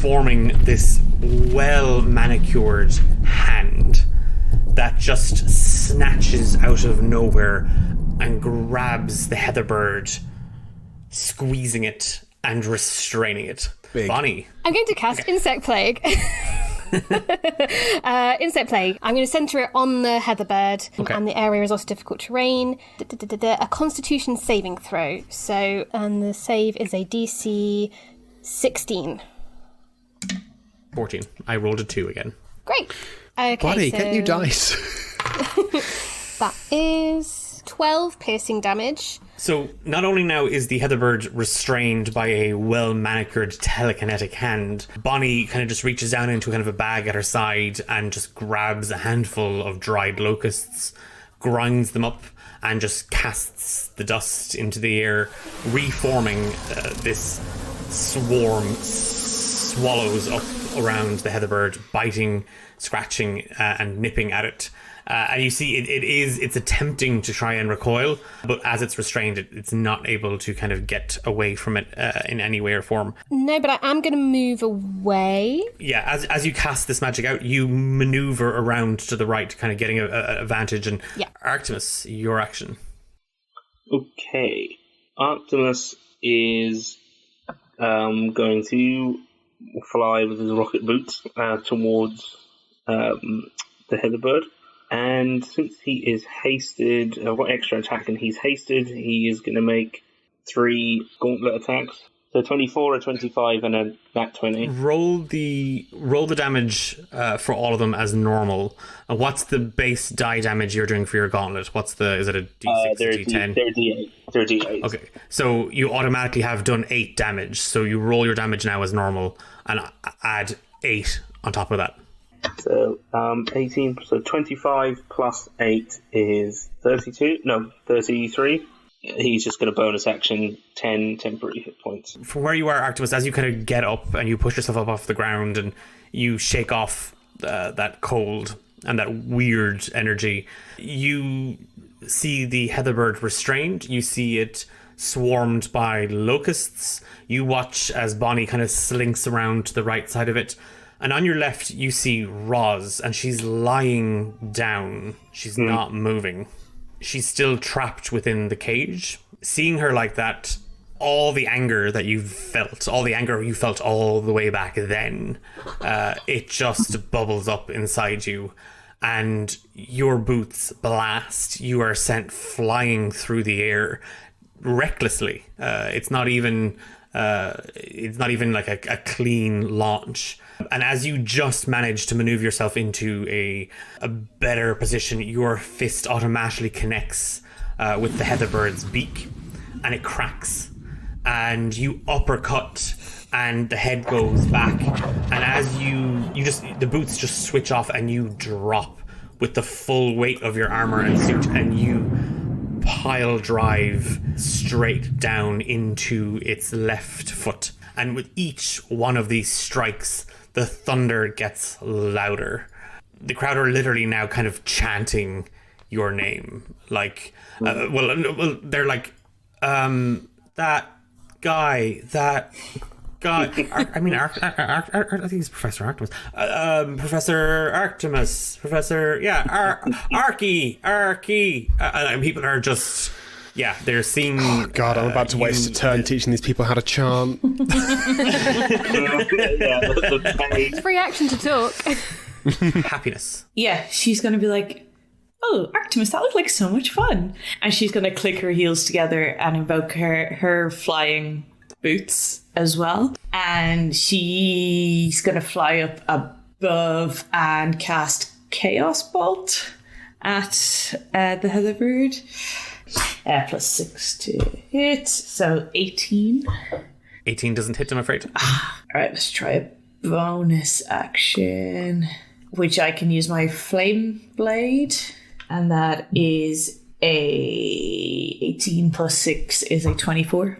forming this well-manicured hand that just snatches out of nowhere and grabs the Heather bird, squeezing it and restraining it. Big. Bonnie. I'm going to cast Insect Plague. Insect Plague. I'm going to centre it on the Heather bird, and the area is also difficult terrain. A Constitution saving throw. So, and the save is a DC 16. 14. I rolled a 2 again. Great. Okay, Buddy, so get new dice. that is 12 piercing damage. So not only now is the Heatherbird restrained by a well-manicured telekinetic hand, Bonnie kind of just reaches down into kind of a bag at her side and just grabs a handful of dried locusts, grinds them up, and just casts the dust into the air, reforming this swarm swallows up around the Heatherbird, biting, scratching, and nipping at it. And you see it's attempting to try and recoil, but as it's restrained, it's not able to kind of get away from it in any way or form. No, but I am going to move away. Yeah, as you cast this magic out, you maneuver around to the right, kind of getting an advantage. And Arktimus, your action. Okay. Arktimus is going to fly with his rocket boots towards the Heatherbird. And since he is hasted, I've got extra attack and he's hasted, he is going to make 3 gauntlet attacks. So 24, a 25, and a nat 20. Roll the damage for all of them as normal. And what's the base die damage you're doing for your gauntlet? Is it a D6, a D10? They're D8. They're D8. Okay, so you automatically have done 8 damage. So you roll your damage now as normal and add 8 on top of that. So 18, so 25 plus 8 is 32. No, 33. He's just going to bonus action 10 temporary hit points. From where you are, Arktimus, as you kind of get up and you push yourself up off the ground and you shake off that cold and that weird energy, you see the Heatherbird restrained. You see it swarmed by locusts. You watch as Bonnie kind of slinks around to the right side of it. And on your left, you see Roz, and she's lying down. She's not moving. She's still trapped within the cage. Seeing her like that, all the anger that you felt all the way back then, it just bubbles up inside you. And your boots blast. You are sent flying through the air recklessly. It's not even like a clean launch. And as you just manage to maneuver yourself into a better position, your fist automatically connects with the Heatherbird's beak, and it cracks. And you uppercut, and the head goes back. And as the boots just switch off, and you drop with the full weight of your armor and suit, and you pile drive straight down into its left foot. And with each one of these strikes, the thunder gets louder. The crowd are literally now kind of chanting your name. Like, they're like, that guy. I think he's Professor Arktimus. Professor Arktimus. Arky. And people are just... Yeah, they're seeing... Oh, God, I'm about to waste a turn teaching these people how to chant. Free action to talk. Happiness. Yeah, she's going to be like, oh, Arktimus, that looked like so much fun. And she's going to click her heels together and invoke her flying boots as well. And she's going to fly up above and cast Chaos Bolt at the Heatherbird. Plus 6 to hit, so 18. 18 doesn't hit, I'm afraid. Alright, let's try a bonus action, which I can use my Flame Blade, and that is a 18 plus 6 is a 24.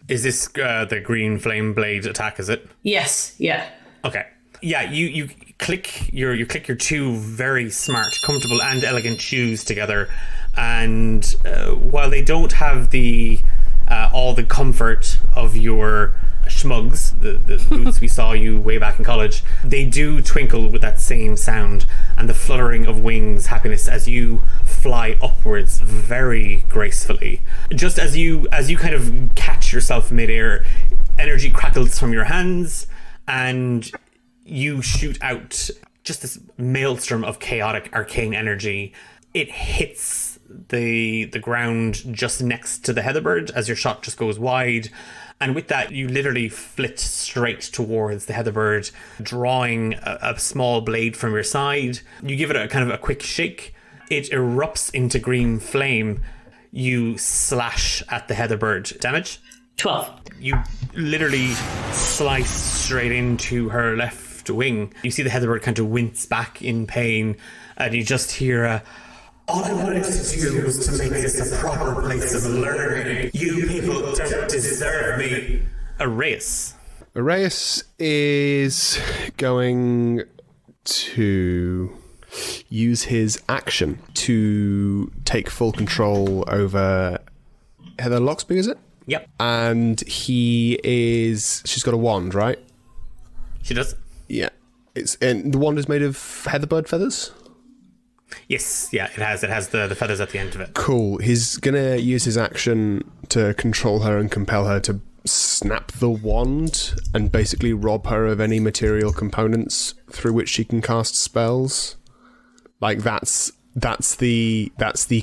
Is this the green Flame Blade attack, is it? Yes, yeah. Okay. Yeah, you click your two very smart, comfortable, and elegant shoes together, and while they don't have the all the comfort of your schmugs, the boots we saw you way back in college, they do twinkle with that same sound and the fluttering of wings, Happiness, as you fly upwards very gracefully. Just as you kind of catch yourself midair, energy crackles from your hands, and you shoot out just this maelstrom of chaotic arcane energy. It hits the ground just next to the Heatherbird as your shot just goes wide. And with that, you literally flit straight towards the Heatherbird, drawing a small blade from your side. You give it a kind of a quick shake. It erupts into green flame. You slash at the Heatherbird. Damage? 12. You literally slice straight into her left wing. You see the Heatherbird kind of wince back in pain, and you just hear all I wanted to do was to make this a proper place of learning. You people don't deserve me. Araeus. Araeus is going to use his action to take full control over Heather Loxby, is it? Yep. And she's got a wand, right? She does. Yeah. And the wand is made of Heatherbird feathers? Yes, yeah, it has the feathers at the end of it. Cool. He's going to use his action to control her and compel her to snap the wand and basically rob her of any material components through which she can cast spells. Like that's the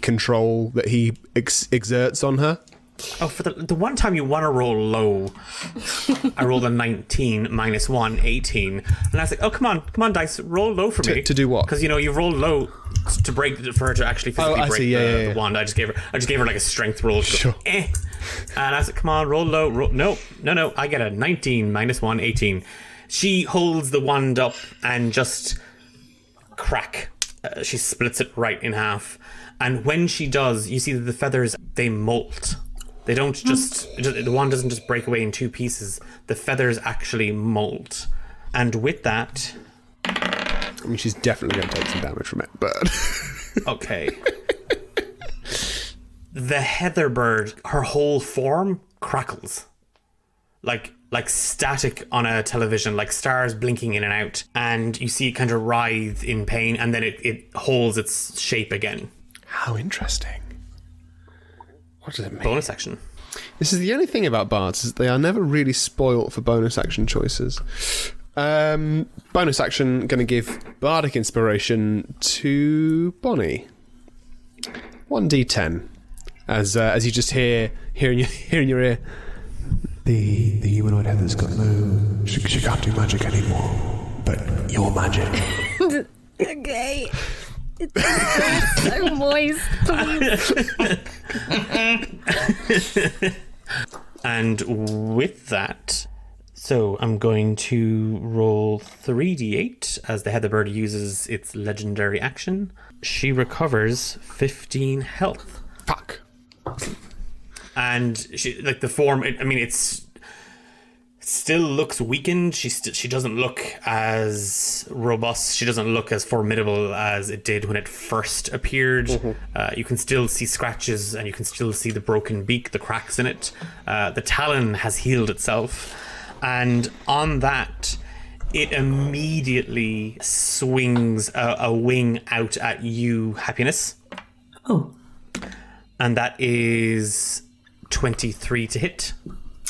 control that he exerts on her. Oh, for the one time you want to roll low, I rolled a 19 minus 1, 18. And I was like, oh, come on, dice, roll low for me. To do what? Because, you rolled low to break, for her to actually physically break the wand. I just gave her like a strength roll. Sure. And I was like, come on, roll low. No, I get a 19 minus 1, 18. She holds the wand up and just crack. She splits it right in half. And when she does, you see that the feathers, they molt. They don't the wand doesn't just break away in two pieces. The feathers actually molt. And with that... I mean, she's definitely going to take some damage from it, but... Okay. The Heatherbird, her whole form crackles. Like static on a television, like stars blinking in and out. And you see it kind of writhe in pain, and then it holds its shape again. How interesting. What does it mean? Bonus action. This is the only thing about bards, is they are never really spoilt for bonus action choices. Bonus action, going to give bardic inspiration to Bonnie. 1d10. As you just hear in your ear, the humanoid Heather's got no... She can't do magic anymore, but your magic. Okay. It's so moist, please. And with that, so I'm going to roll 3d8 as the Heatherbird uses its legendary action. She recovers 15 health. Fuck. And she, like, the form, it's still looks weakened. She doesn't look as robust. She doesn't look as formidable as it did when it first appeared. Mm-hmm. You can still see scratches, and you can still see the broken beak, the cracks in it. The talon has healed itself, and on that, it immediately swings a wing out at you, Happiness. Oh. And that is 23 to hit.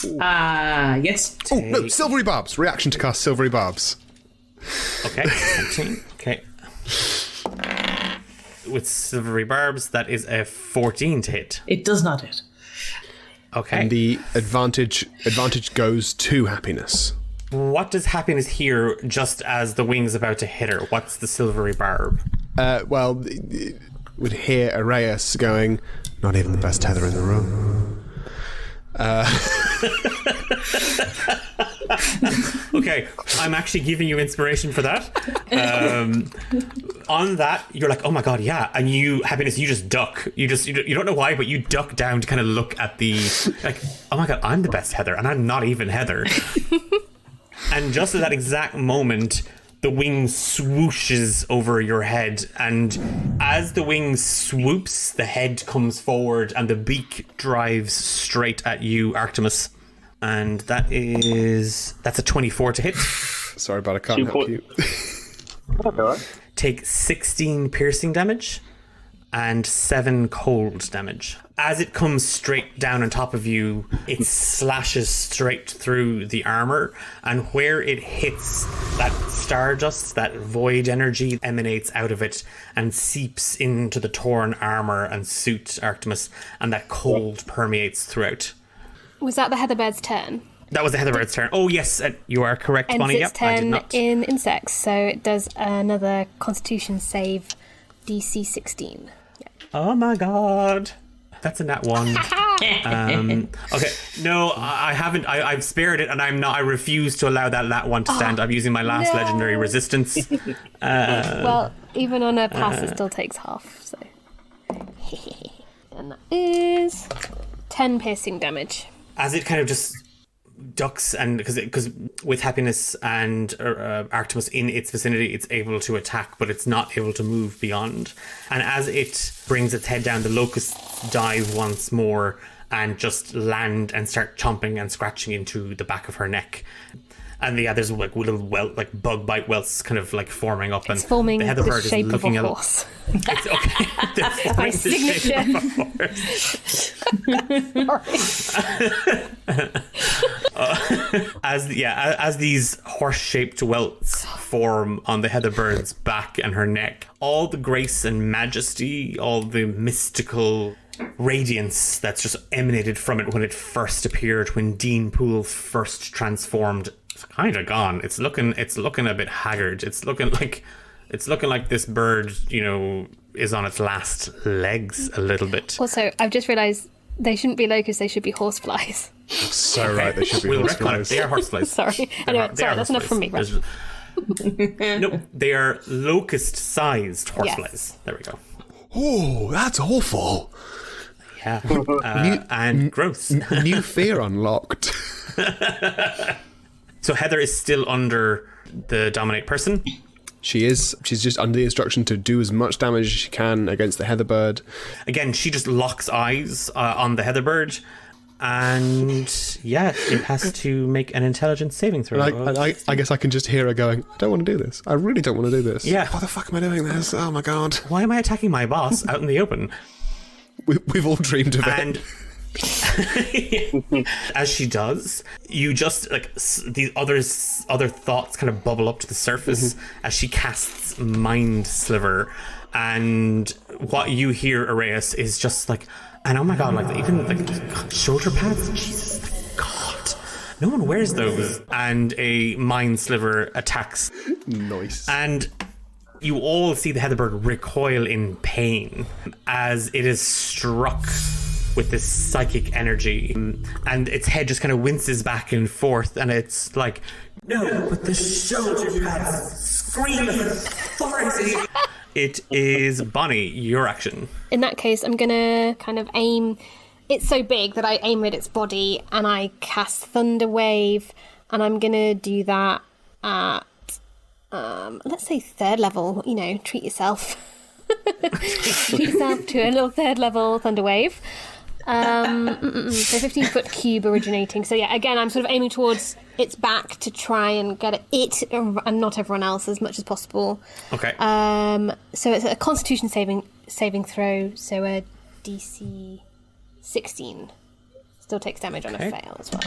Yes. Oh, no, Silvery Barbs. Reaction to cast Silvery Barbs. Okay, 19. Okay. With Silvery Barbs, that is a 14 to hit. It does not hit. Okay. And the advantage goes to Happiness. What does Happiness hear just as the wing's about to hit her? What's the Silvery Barb? Well, it would hear Araeus going, not even the best Heather in the room. Okay, I'm actually giving you inspiration for that. On that, you're like, oh my god, yeah, and you, Happiness, you just duck. You don't know why, but you duck down to kind of look at the, like, oh my god, I'm the best Heather, and I'm not even Heather. And just at that exact moment, the wing swooshes over your head, and as the wing swoops, the head comes forward and the beak drives straight at you, Arktimus. And that's a 24 to hit. Sorry, but I can't help you. Take 16 piercing damage and 7 cold damage. As it comes straight down on top of you, it slashes straight through the armor, and where it hits, that stardust, that void energy emanates out of it and seeps into the torn armor and suit, Arktimus, and that cold permeates throughout. Was that the Heatherbird's turn? That was the Heatherbird's turn. Oh yes, you are correct, Ends Bonnie. its Yep, I did turn not. in insects, so it does another Constitution save, DC 16. Oh my god. That's a nat 1. Okay, no, I haven't. I've spared it, and I refuse to allow that nat 1 to stand. I'm using my last legendary resistance. Well, even on a pass, it still takes half, so. And that is 10 piercing damage. As it kind of just ducks, and because with Happiness and Arktimus in its vicinity, it's able to attack, but it's not able to move beyond. And as it brings its head down, the locusts dive once more and just land and start chomping and scratching into the back of her neck. And there's like little bug bite welts kind of like forming up, and It's forming the the Heatherbird shape is of looking a at horse. It's okay. They're forming My the shape signature. of a horse. As these horse-shaped welts form on the Heatherbird's back and her neck, all the grace and majesty, all the mystical radiance that's just emanated from it when it first appeared, when Dean Poole first transformed, it's kind of gone. It's looking a bit haggard. It's looking like this bird, is on its last legs a little bit. Also, I've just realised they shouldn't be locusts, they should be horseflies. So right, they should be We'll retcon it. horseflies. They are horseflies. Sorry. Anyway, sorry, that's enough from me. Right? No, they are locust-sized horseflies. Yes. There we go. Oh, that's awful. Yeah, and gross. New fear unlocked. So Heather is still under the dominate person. She is. She's just under the instruction to do as much damage as she can against the Heatherbird. Again, she just locks eyes on the Heatherbird, and it has to make an intelligence saving throw. I guess I can just hear her going, I don't want to do this. I really don't want to do this. Yeah. Why the fuck am I doing this? Oh my god. Why am I attacking my boss out in the open? We've all dreamed of it. And as she does, you just these other thoughts kind of bubble up to the surface as she casts Mind Sliver, and what you hear, Araeus, is just and oh my god, even shoulder pads. Jesus God, no one wears those. And a Mind Sliver attacks. Nice. And you all see the Heatherbird recoil in pain as it is struck with this psychic energy, and its head just kind of winces back and forth, and it's like, no, but the shoulder pads scream of authority. It is Bonnie, your action. In that case, I'm gonna kind of aim. It's so big that I aim at its body and I cast Thunder Wave, and I'm gonna do that at let's say 3rd level. Treat yourself. Treat yourself to a little 3rd level Thunder Wave. So 15-foot cube originating. So yeah, again, I'm sort of aiming towards its back to try and get it and not everyone else as much as possible. Okay. So it's a Constitution saving throw. So a DC 16 still takes damage on a fail as well.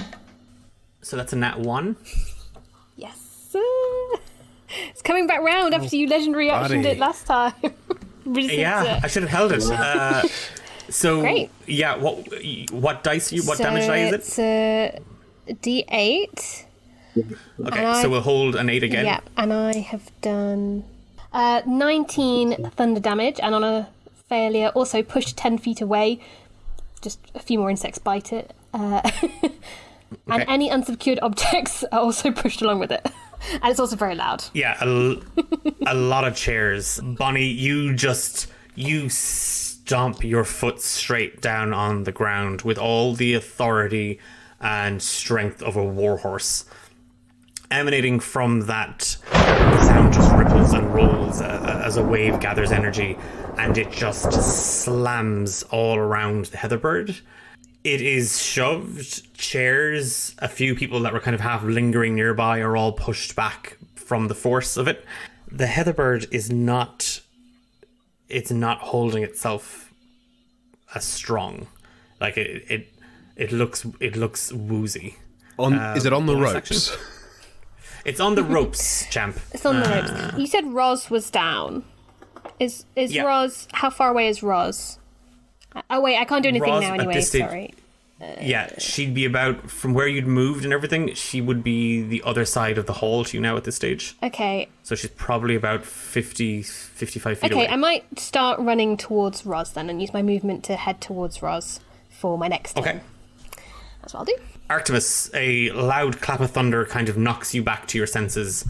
So that's a nat 1. Yes. It's coming back round after you legendary actioned it last time. Yeah, I should have held it. So Great. Yeah, what dice? What damage die is it? It's a D8. Okay, so we'll hold an 8 again. Yep, and I have done 19 thunder damage, and on a failure, also pushed 10 feet away. Just a few more insects bite it. And any unsecured objects are also pushed along with it. And it's also very loud. Yeah, a lot of chairs. Bonnie, you stomp your foot straight down on the ground with all the authority and strength of a warhorse. Emanating from that, the sound just ripples and rolls as a wave gathers energy, and it just slams all around the Heatherbird. It is shoved. Chairs, a few people that were kind of half lingering nearby are all pushed back from the force of it. The Heatherbird is not... It's not holding itself as strong. Like, it looks woozy. Is it on the ropes? Action. It's on the ropes, champ. It's on the ropes. You said Roz was down. Is Yeah. Roz... How far away is Roz? Oh, wait, I can't do anything Roz now at anyway, this stage- sorry. Yeah, she'd be about, from where you'd moved and everything, she would be the other side of the hall to you now at this stage. Okay. So she's probably about 55 feet away. Okay, I might start running towards Roz then and use my movement to head towards Roz for my next turn. Okay. That's what I'll do. Artemis, a loud clap of thunder kind of knocks you back to your senses,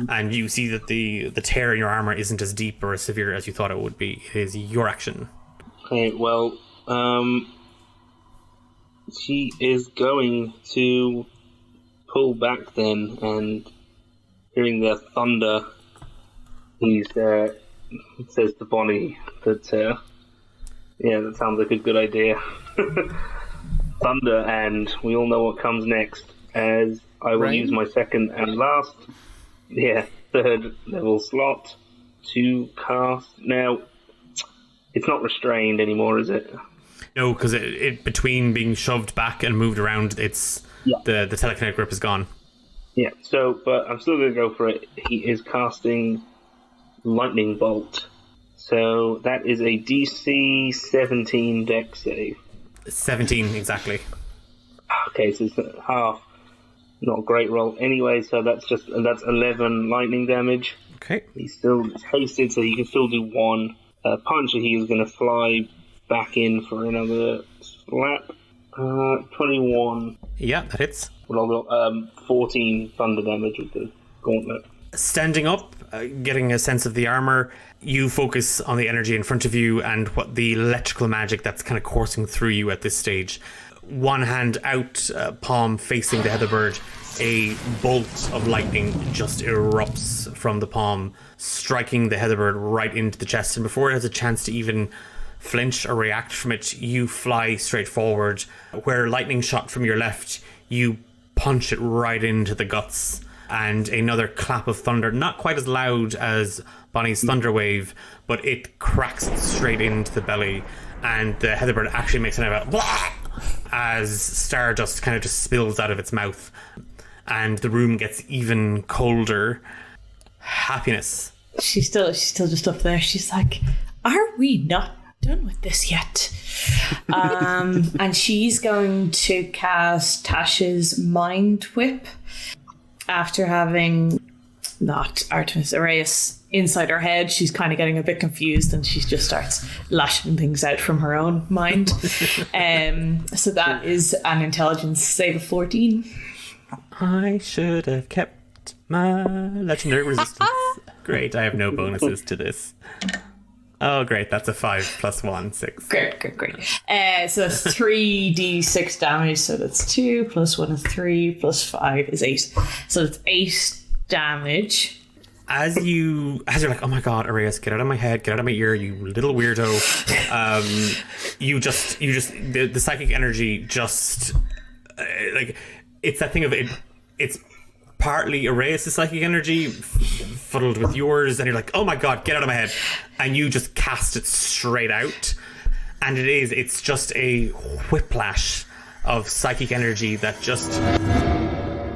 and you see that the tear in your armor isn't as deep or as severe as you thought it would be. It is your action. Okay, well, she is going to pull back then, and hearing the thunder, he says to Bonnie that, that sounds like a good idea. Thunder, and we all know what comes next, as I will use my second and last, third level slot to cast. Now, it's not restrained anymore, is it? No, because it between being shoved back and moved around, it's the telekinetic grip is gone. Yeah, but I'm still going to go for it. He is casting Lightning Bolt. So that is a DC 17 dex save. 17, exactly. Okay, so it's half. Not a great roll anyway, so that's 11 lightning damage. Okay. He's still hasted, so he can still do one punch, and he's going to fly back in for another slap. 21. Yeah, that hits. Well, I've got 14 thunder damage with the gauntlet. Standing up, getting a sense of the armor, you focus on the energy in front of you and what the electrical magic that's kind of coursing through you at this stage. One hand out, palm facing the Heatherbird, a bolt of lightning just erupts from the palm, striking the Heatherbird right into the chest. And before it has a chance to even flinch or react from it, you fly straight forward. Where lightning shot from your left, you punch it right into the guts. And another clap of thunder, not quite as loud as Bonnie's thunder wave, but it cracks it straight into the belly, and the Heatherbird actually makes an of blah as stardust kind of just spills out of its mouth, and the room gets even colder. Happiness. She's still just up there. She's like, "Are we not done with this yet?" And she's going to cast Tasha's Mind Whip. After having not Artemis Araeus inside her head, she's kind of getting a bit confused, and she just starts lashing things out from her own mind. So that is an intelligence save of 14. I should have kept my legendary resistance. Great, I have no bonuses to this. Oh, great, that's a 5 plus 1, 6. Great. So that's 3d6 damage, so that's 2 plus 1 is 3 plus 5 is 8. So that's 8 damage. As you're like, oh my god, Araeus, get out of my head, get out of my ear, you little weirdo. The psychic energy just like, it's that thing of it. It's partly Araeus' psychic energy fuddled with yours, and you're like, oh my god, get out of my head, and you just cast it straight out, and it's just a whiplash of psychic energy that just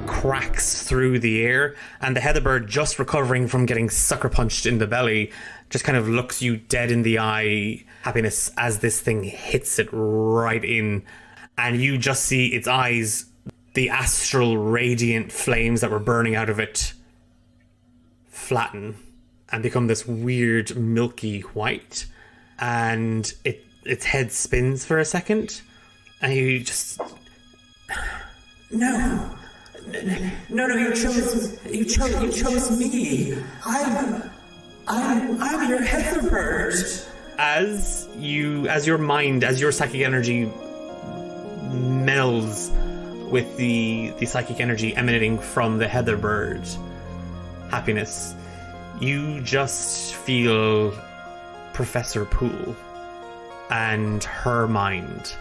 cracks through the air, and the Heatherbird, just recovering from getting sucker punched in the belly, just kind of looks you dead in the eye, Happiness, as this thing hits it right in, and you just see its eyes, the astral radiant flames that were burning out of it, flatten and become this weird milky white, and its head spins for a second, and you just no, you chose me. I'm your Heatherbird. As your psychic energy melds with the psychic energy emanating from the heather bird, Happiness, you just feel Professor Poole and her mind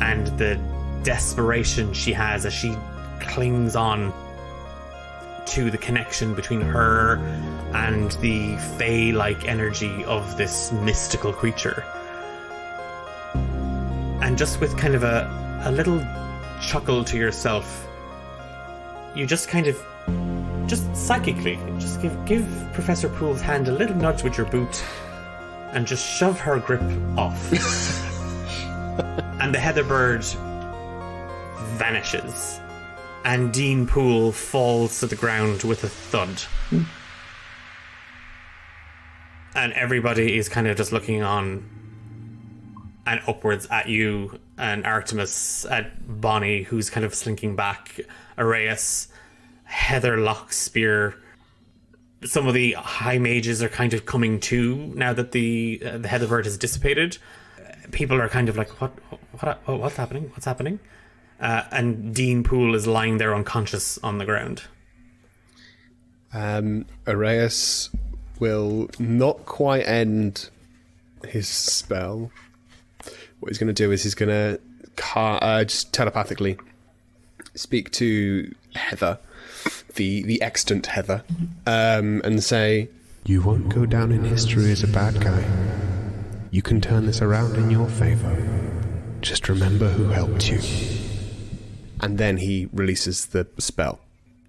and the desperation she has as she clings on to the connection between her and the fey-like energy of this mystical creature. And just with kind of a little chuckle to yourself, you just kind of, just psychically, just give Professor Poole's hand a little nudge with your boot and just shove her grip off. And the heather bird vanishes. And Dean Poole falls to the ground with a thud. And everybody is kind of just looking on and upwards at you and Arktimus, at Bonnie, who's kind of slinking back, Araeus, Heatherlock Spear. Some of the high mages are kind of coming to now that the heather bird has dissipated. People are kind of like, what's happening? What's happening? And Dean Poole is lying there unconscious on the ground. Araeus will not quite end his spell. What he's going to do is he's going to just telepathically speak to Heather, the extant Heather, and say, "You won't go down in history as a bad guy. You can turn this around in your favour. Just remember who helped you." And then he releases the spell.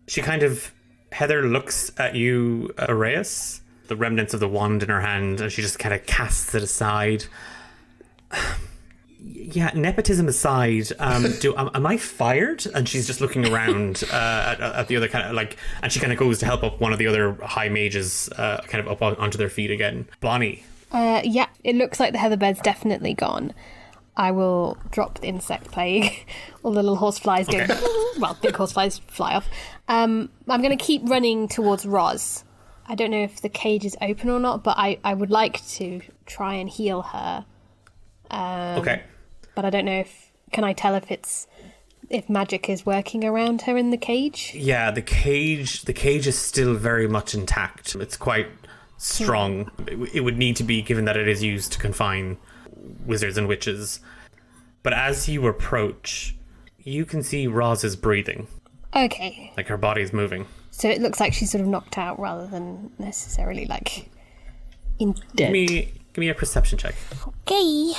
She Heather looks at you, Araeus, the remnants of the wand in her hand, and she just kind of casts it aside. Yeah, nepotism aside, am I fired? And she's just looking around at the other kind of like, and she kind of goes to help up one of the other high mages, kind of up onto their feet again. Bonnie. Yeah, it looks like the heather bed's definitely gone. I will drop the insect plague. All the little horse flies go. Okay. Well, big horse flies fly off. I'm going to keep running towards Roz. I don't know if the cage is open or not, but I would like to try and heal her. Okay. But I don't know can I tell if magic is working around her in the cage? Yeah, the cage is still very much intact. It's quite strong. It would need to be, given that it is used to confine wizards and witches. But as you approach, you can see Roz is breathing. Okay. Like her body's moving. So it looks like she's sort of knocked out rather than necessarily like in dead. Give me a perception check. Okay.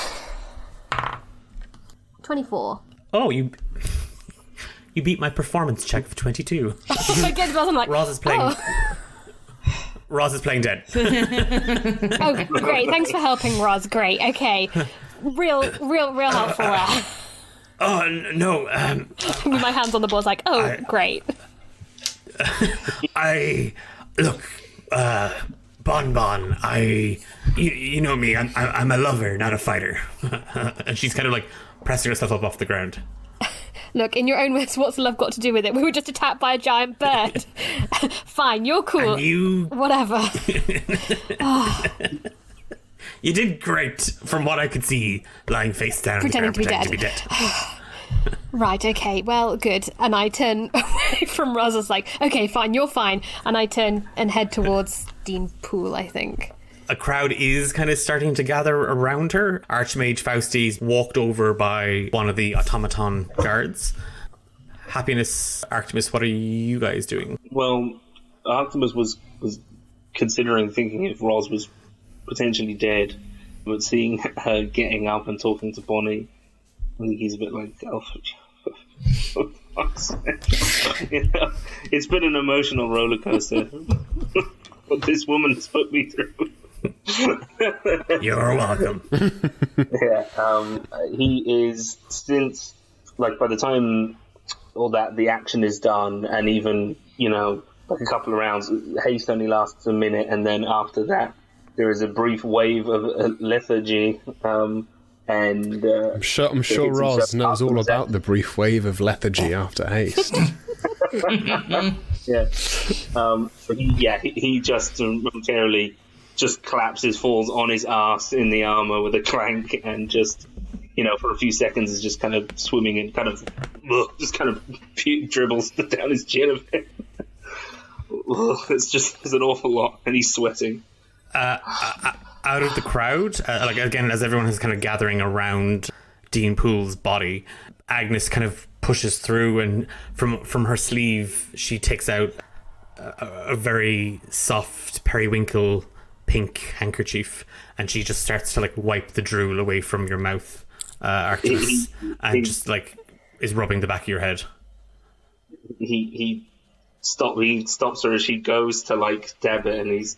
24. Oh, you beat my performance check of 22. I guess I'm like, Roz is playing. Oh. Roz is playing dead. Oh, great! Thanks for helping, Roz. Great. Okay, real helpful there. Oh no! My hands on the board, like, great. Look, Bon. You know me. I'm a lover, not a fighter. And she's kind of like pressing herself up off the ground. Look, in your own words, what's love got to do with it? We were just attacked by a giant bird. Fine, you're cool. And you... Whatever. You did great, from what I could see, lying face down pretending on the ground, pretending to be dead. Right, okay, well, good. And I turn away from Roz, as like, okay, fine, you're fine. And I turn and head towards Dean Poole, I think. A crowd is kind of starting to gather around her. Archmage Faustes walked over by one of the automaton guards. Happiness, Arktimus, what are you guys doing? Well, Arktimus was considering thinking if Roz was potentially dead, but seeing her getting up and talking to Bonnie, I think he's a bit like, for fuck's sake. You know, it's been an emotional roller coaster. What this woman has put me through. You're welcome. Yeah, he is, since, like, by the time all that, the action is done, and even, you know, like a couple of rounds, haste only lasts a minute, and then after that, there is a brief wave of lethargy, and... I'm sure Roz knows all about the brief wave of lethargy after haste. Yeah. He just momentarily just collapses, falls on his ass in the armor with a clank, and just, you know, for a few seconds is just kind of swimming and kind of just kind of dribbles down his chin a bit. There's an awful lot, and he's sweating. Out of the crowd, like again, as everyone is kind of gathering around Dean Poole's body, Agnes kind of pushes through, and from her sleeve, she takes out a very soft periwinkle pink handkerchief, and she just starts to like wipe the drool away from your mouth, Arktimus, and just like is rubbing the back of your head. He stops her as she goes to like dab it, and he's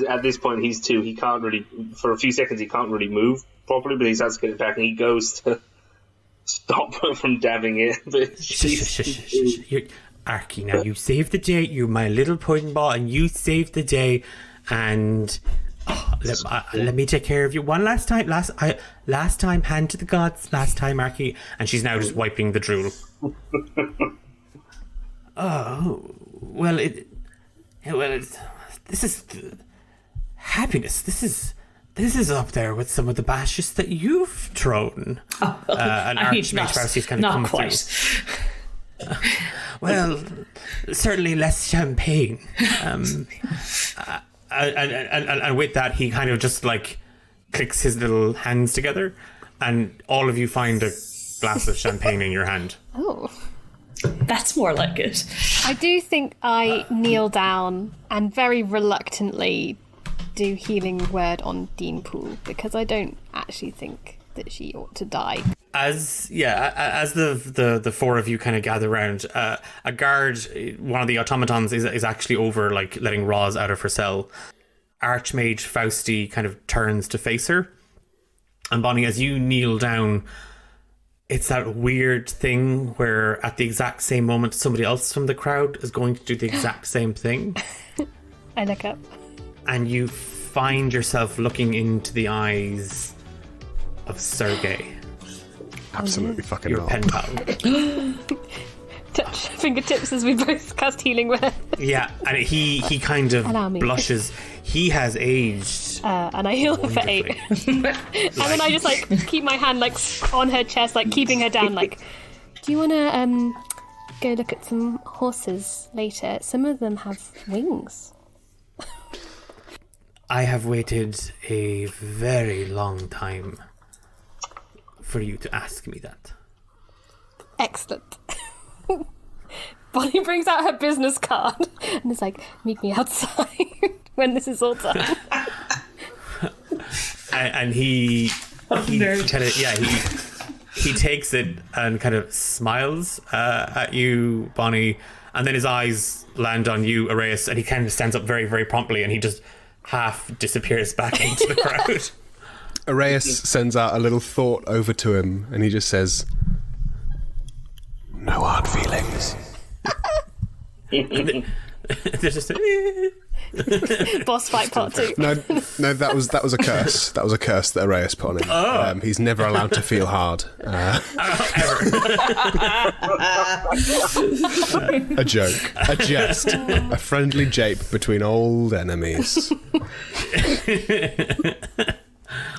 at this point he can't really, for a few seconds he can't really move properly, but he's has to get it back, and he goes to stop her from dabbing it. But Arky, now you saved the day. You're my little pudding ball, and you saved the day. And let me take care of you one last time. Last time, hand to the gods. Last time, Arky. And she's now just wiping the drool. Oh, well, this is happiness. This is up there with some of the bashes that you've thrown. Oh, and Archmage Farsi's kind of come quite. through. Well, certainly less champagne. And with that, he kind of just like clicks his little hands together, and all of you find a glass of champagne in your hand. Oh. That's more like it. I do think I kneel down and very reluctantly do healing word on Dean Poole, because I don't actually think that she ought to die. As the four of you kind of gather around, a guard, one of the automatons, is actually over like letting Roz out of her cell. Archmage Fausti kind of turns to face her, and Bonnie, as you kneel down, it's that weird thing where at the exact same moment somebody else from the crowd is going to do the exact same thing. I look up. And you find yourself looking into the eyes of Sergei. Absolutely fucking Your not. pen pal. Touch fingertips as we both cast healing word. Yeah, and he kind of Allow me. blushes. He has aged. And I heal her for 8. wonderfully. And then I just like keep my hand like on her chest, like keeping her down. Like, do you want to go look at some horses later? Some of them have wings. I have waited a very long time for you to ask me that. Excellent. Bonnie brings out her business card and is like, meet me outside when this is all done. And he kind of he takes it and kind of smiles at you, Bonnie, and then his eyes land on you, Araeus, and he kind of stands up very, very promptly, and he just half disappears back into the crowd. Araeus sends out a little thought over to him, and he just says, "No hard feelings." There's just Boss fight part 2. No, that was a curse. That was a curse that Araeus put on him. Oh. He's never allowed to feel hard. A joke, a jest, a friendly jape between old enemies.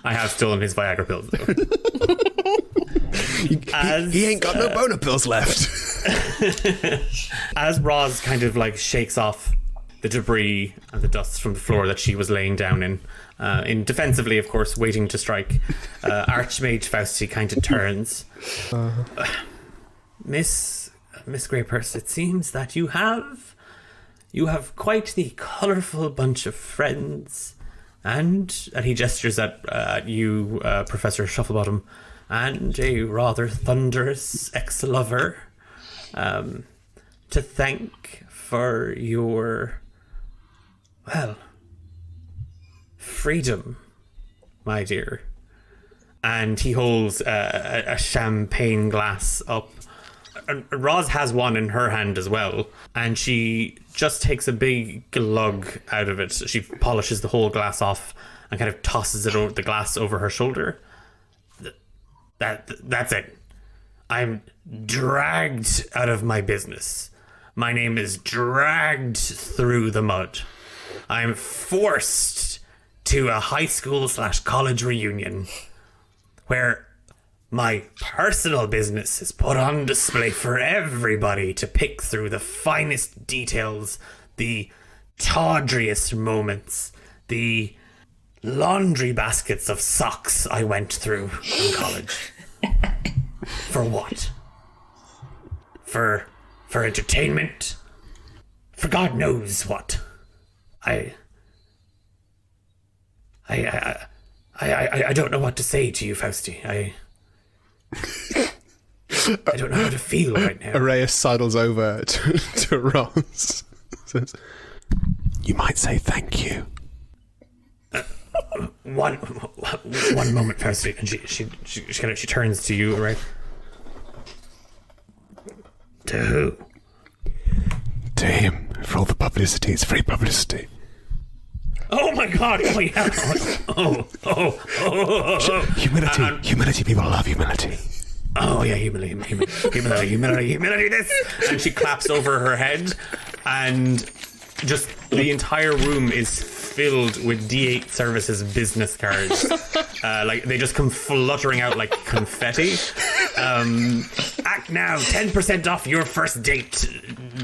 I have stolen his Viagra pills, though. He ain't got no boner pills left. As Roz kind of like shakes off the debris and the dust from the floor that she was laying down in defensively, of course, waiting to strike, Archmage Fausti kind of turns. Miss Graypurse, it seems that you have quite the colourful bunch of friends, and he gestures at you, Professor Shufflebawtam, and a rather thunderous ex-lover, to thank for your, well, freedom, my dear. And he holds a champagne glass up. And Roz has one in her hand as well, and she just takes a big glug out of it. She polishes the whole glass off and kind of tosses it over the glass over her shoulder. That's it. I'm dragged out of my business. My name is dragged through the mud. I'm forced to a high school / college reunion where My personal business is put on display for everybody to pick through the finest details, the tawdriest moments, the laundry baskets of socks I went through in college. For what? For entertainment? For God knows what. I don't know what to say to you, Fausti. I don't know how to feel right now. Araeus sidles over to Ross. Says, "You might say thank you." One moment, Fausti, and she turns to you, right? To who? To him, for all the publicity. It's free publicity. Oh my God! Oh yeah! Humility. People love humility. Oh yeah, humility. This, and she claps over her head, and just the entire room is filled with D8 Services business cards. Like they just come fluttering out like confetti. Act now, 10% off your first date.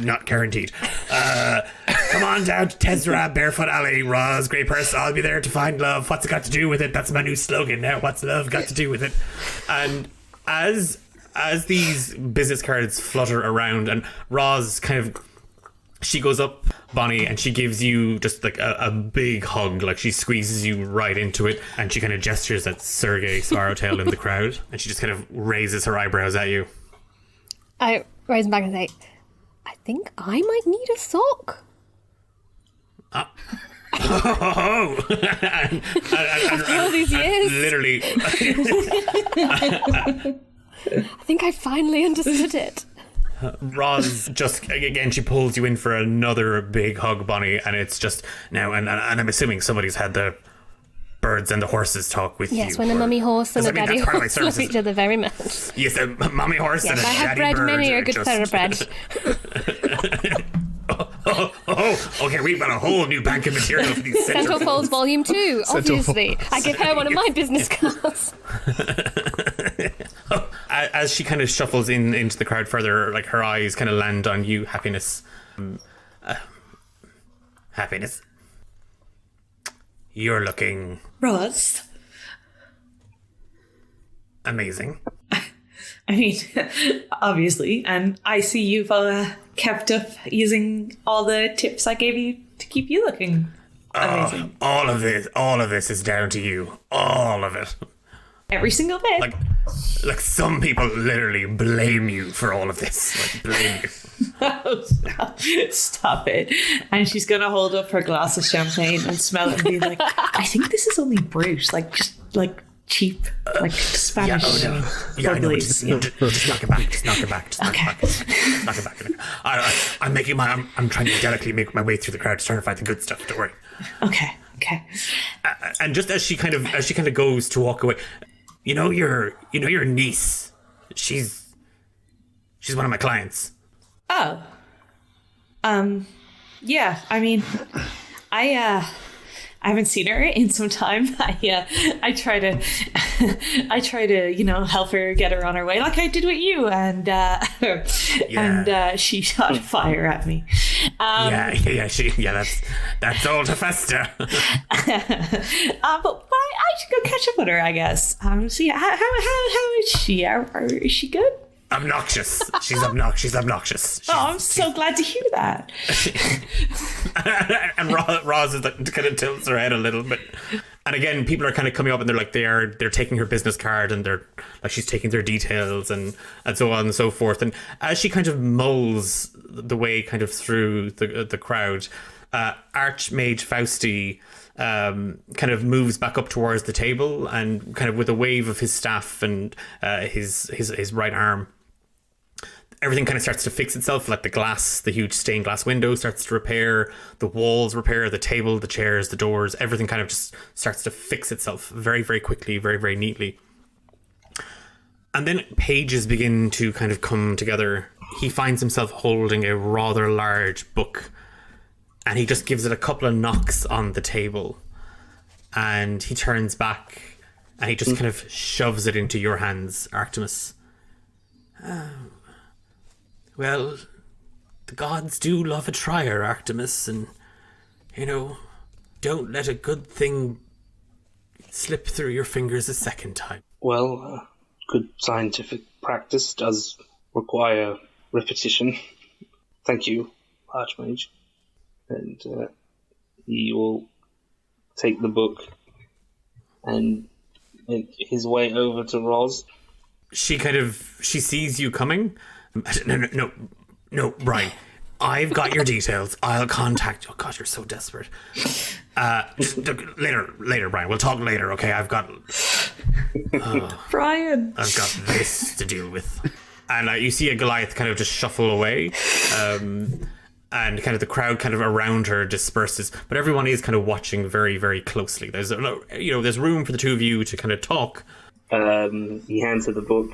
Not guaranteed. Come on down to Tezra, Barefoot Alley, Roz, Graypurse. I'll be there to find love. What's it got to do with it? That's my new slogan now. What's love got to do with it? And as these business cards flutter around, and Roz she goes up, Bonnie, and she gives you just like a big hug, like she squeezes you right into it, and she kind of gestures at Sergei Sparrowtail in the crowd, and she just kind of raises her eyebrows at you. I raise them back and say, I think I might need a sock. After all these years. Literally. I think I finally understood it. Roz just, again, she pulls you in for another big hug, Bonnie, and it's just now, and I'm assuming somebody's had the birds and the horses talk with you. Yes, when a mummy horse and a daddy horse love each other very much. Yes, a mummy horse and a I have daddy bred bird. many a good thoroughbred. Okay, we've got a whole new bank of material for these Central Falls Volume 2, obviously. I give her one of my business cards. As she kind of shuffles into the crowd further, like her eyes kind of land on you, Happiness. Happiness. You're looking Roz. amazing. I mean, obviously, and I see you've kept up using all the tips I gave you to keep you looking amazing. All of this is down to you. All of it. Every single bit. Like some people literally blame you for all of this. Like, blame you. Oh, stop it. And she's going to hold up her glass of champagne and smell it and be like, I think this is only brut, just cheap, Spanish bubblies. Just knock it back. Just knock it back. Knock it back. I'm trying to delicately make my way through the crowd to try to find the good stuff. Don't worry. Okay. And just as she kind of goes to walk away, your niece, she's one of my clients. Oh. Yeah, I mean, I haven't seen her in some time. I try to help her get her on her way, like I did with you, and she shot fire at me. That's all to fester. But I should go catch up with her, I guess. So yeah, how is she? Is she good? Obnoxious. She's obnoxious. I'm so glad to hear that. And Roz is kind of tilts her head a little bit. And again, people are kind of coming up and they're taking her business card and they're like she's taking their details and so on and so forth. And as she kind of mulls the way kind of through the crowd, Archmage Fausti kind of moves back up towards the table and kind of with a wave of his staff and his right arm, everything kind of starts to fix itself, like the huge stained glass window starts to repair, the walls repair, the table, the chairs, the doors, everything kind of just starts to fix itself very, very quickly, very, very neatly. And then pages begin to kind of come together. He finds himself holding a rather large book and he just gives it a couple of knocks on the table and he turns back And he just kind of shoves it into your hands, Arktimus. Well, the gods do love a trier, Arktimus, and, don't let a good thing slip through your fingers a second time. Well, good scientific practice does require repetition. Thank you, Archmage. And he will take the book and make his way over to Roz. She sees you coming. No, Brian. I've got your details. I'll contact you. Oh, God, you're so desperate. Later, Brian. We'll talk later, okay? Brian! I've got this to deal with. And you see a Goliath kind of just shuffle away. And kind of the crowd kind of around her disperses. But everyone is kind of watching very, very closely. There's room for the two of you to kind of talk. He hands her the book.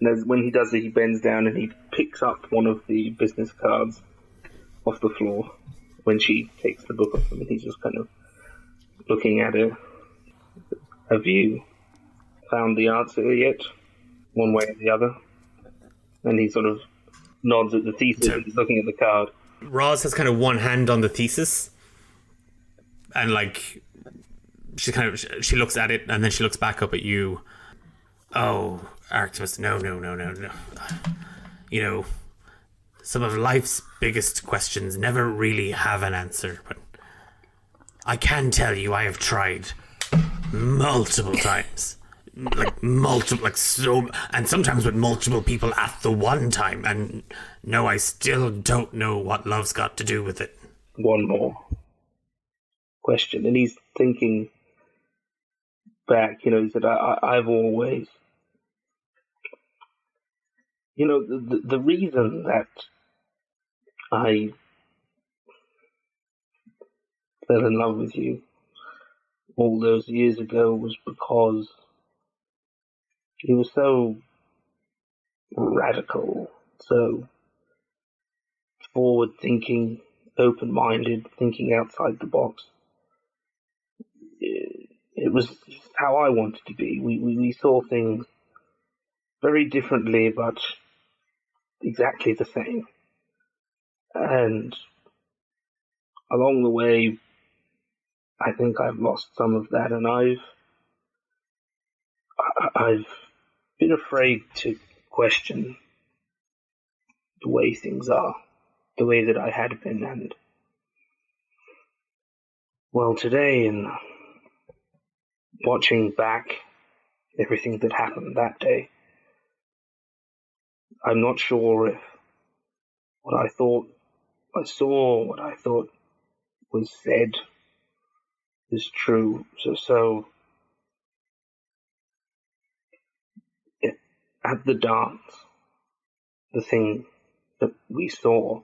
And when he does it, he bends down and he picks up one of the business cards off the floor when she takes the book off him, and he's just kind of looking at her. Have you found the answer yet? One way or the other? And he sort of nods at the thesis and he's looking at the card. Roz has kind of one hand on the thesis, and she looks at it, and then she looks back up at you. Oh, Arktimus, no. Some of life's biggest questions never really have an answer, but I can tell you I have tried multiple times. And sometimes with multiple people at the one time, and no, I still don't know what love's got to do with it. One more question, and he's thinking back, he said, I've always... the reason that I fell in love with you all those years ago was because you were so radical, so forward-thinking, open-minded, thinking outside the box. It was just how I wanted to be. We saw things very differently, but exactly the same. And along the way, I think I've lost some of that, and I've been afraid to question the way things are, the way that I had been, and well, today, in watching back everything that happened that day, I'm not sure if what I thought I saw, what I thought was said, is true. So at the dance, the thing that we saw,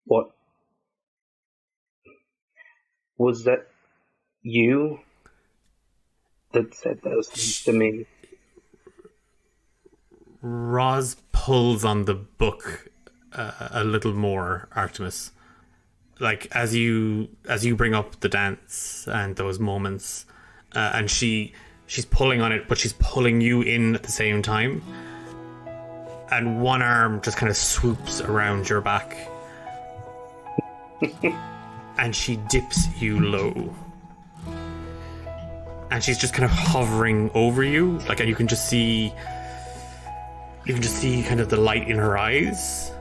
what was that you that said those things to me? Roz pulls on the book a little more, Arktimus. As you bring up the dance and those moments, and she's pulling on it, but she's pulling you in at the same time. And one arm just kind of swoops around your back, and she dips you low. And she's just kind of hovering over you, and you can just see kind of the light in her eyes.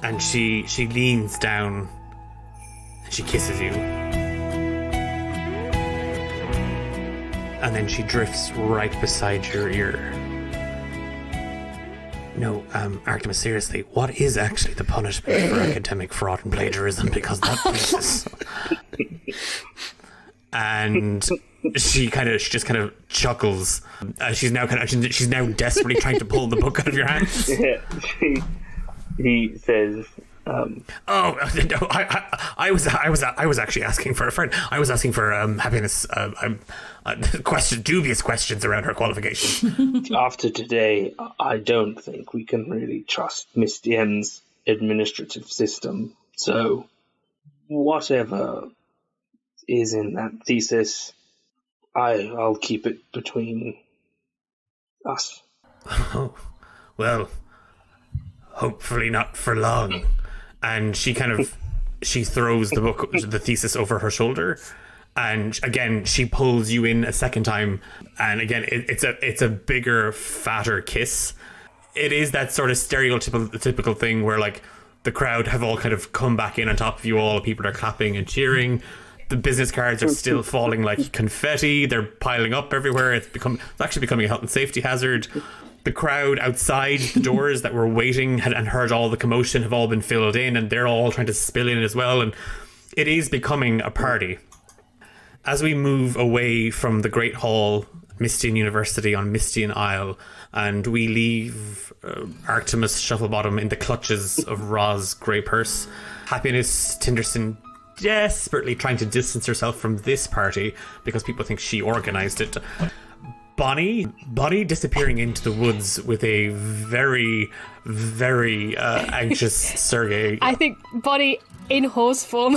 And she leans down and she kisses you. And then she drifts right beside your ear. No, Arktimus, seriously, what is actually the punishment for academic fraud and plagiarism? Because that is... And she just kind of chuckles. She's now desperately trying to pull the book out of your hands. Yeah, he says, "Oh no, I was actually asking for a friend. I was asking for happiness. Dubious questions around her qualifications. After today, I don't think we can really trust Miss Diem's administrative system. So, whatever is in that thesis, I'll keep it between us. Oh, well, hopefully not for long. And she throws the book, the thesis, over her shoulder. And again, she pulls you in a second time. And again, it's a bigger, fatter kiss. It is that sort of stereotypical thing where, like, the crowd have all kind of come back in on top of you all. People are clapping and cheering. The business cards are still falling like confetti. They're piling up everywhere. It's actually becoming a health and safety hazard. The crowd outside the doors that were waiting and heard all the commotion have all been filled in, and they're all trying to spill in as well. And it is becoming a party. As we move away from the Great Hall, Mistian University on Mistian Isle, and we leave Arktimus Shufflebawtam in the clutches of Roz Graypurse, Happiness Tinderson desperately trying to distance herself from this party because people think she organised it. Bonnie disappearing into the woods with a very, very anxious Sergei. I think Bonnie in horse form,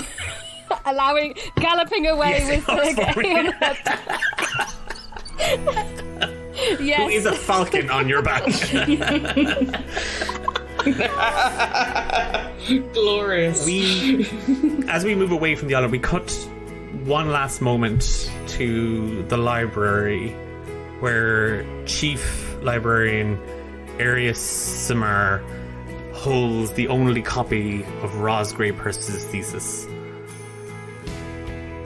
galloping away with Sergei on her back. Yes. Who is a falcon on your back? Glorious. As we move away from the island, we cut one last moment to the library where Chief Librarian Araeus Simmar holds the only copy of Roz Graypurse's thesis.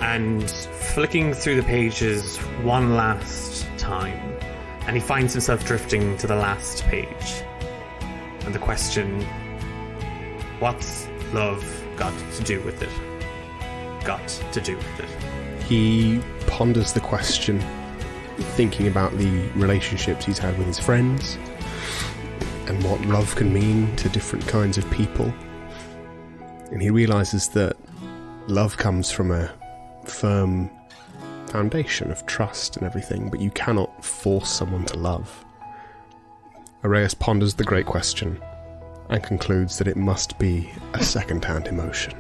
And flicking through the pages one last time, and he finds himself drifting to the last page. And the question, what's love got to do with it? Got to do with it. He ponders the question, thinking about the relationships he's had with his friends and what love can mean to different kinds of people. And he realises that love comes from a firm foundation of trust and everything, but you cannot force someone to love. Araeus ponders the great question and concludes that it must be a second-hand emotion.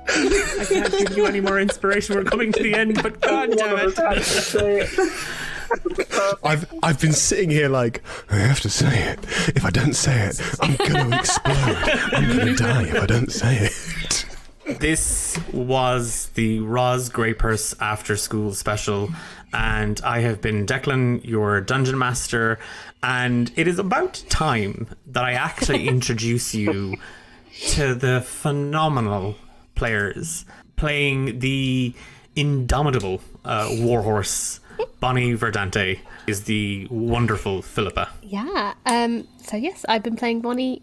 I can't give you any more inspiration. We're coming to the end, but god damn it. I've been sitting here like, I have to say it. If I don't say it, I'm going to explode. I'm going to die if I don't say it. This was the Roz Graypurse After School special, and I have been Declan, your dungeon master, and it is about time that I actually introduce you to the phenomenal players playing the indomitable warhorse. Bonnie Verdante is the wonderful Philippa. Yeah. So yes, I've been playing Bonnie.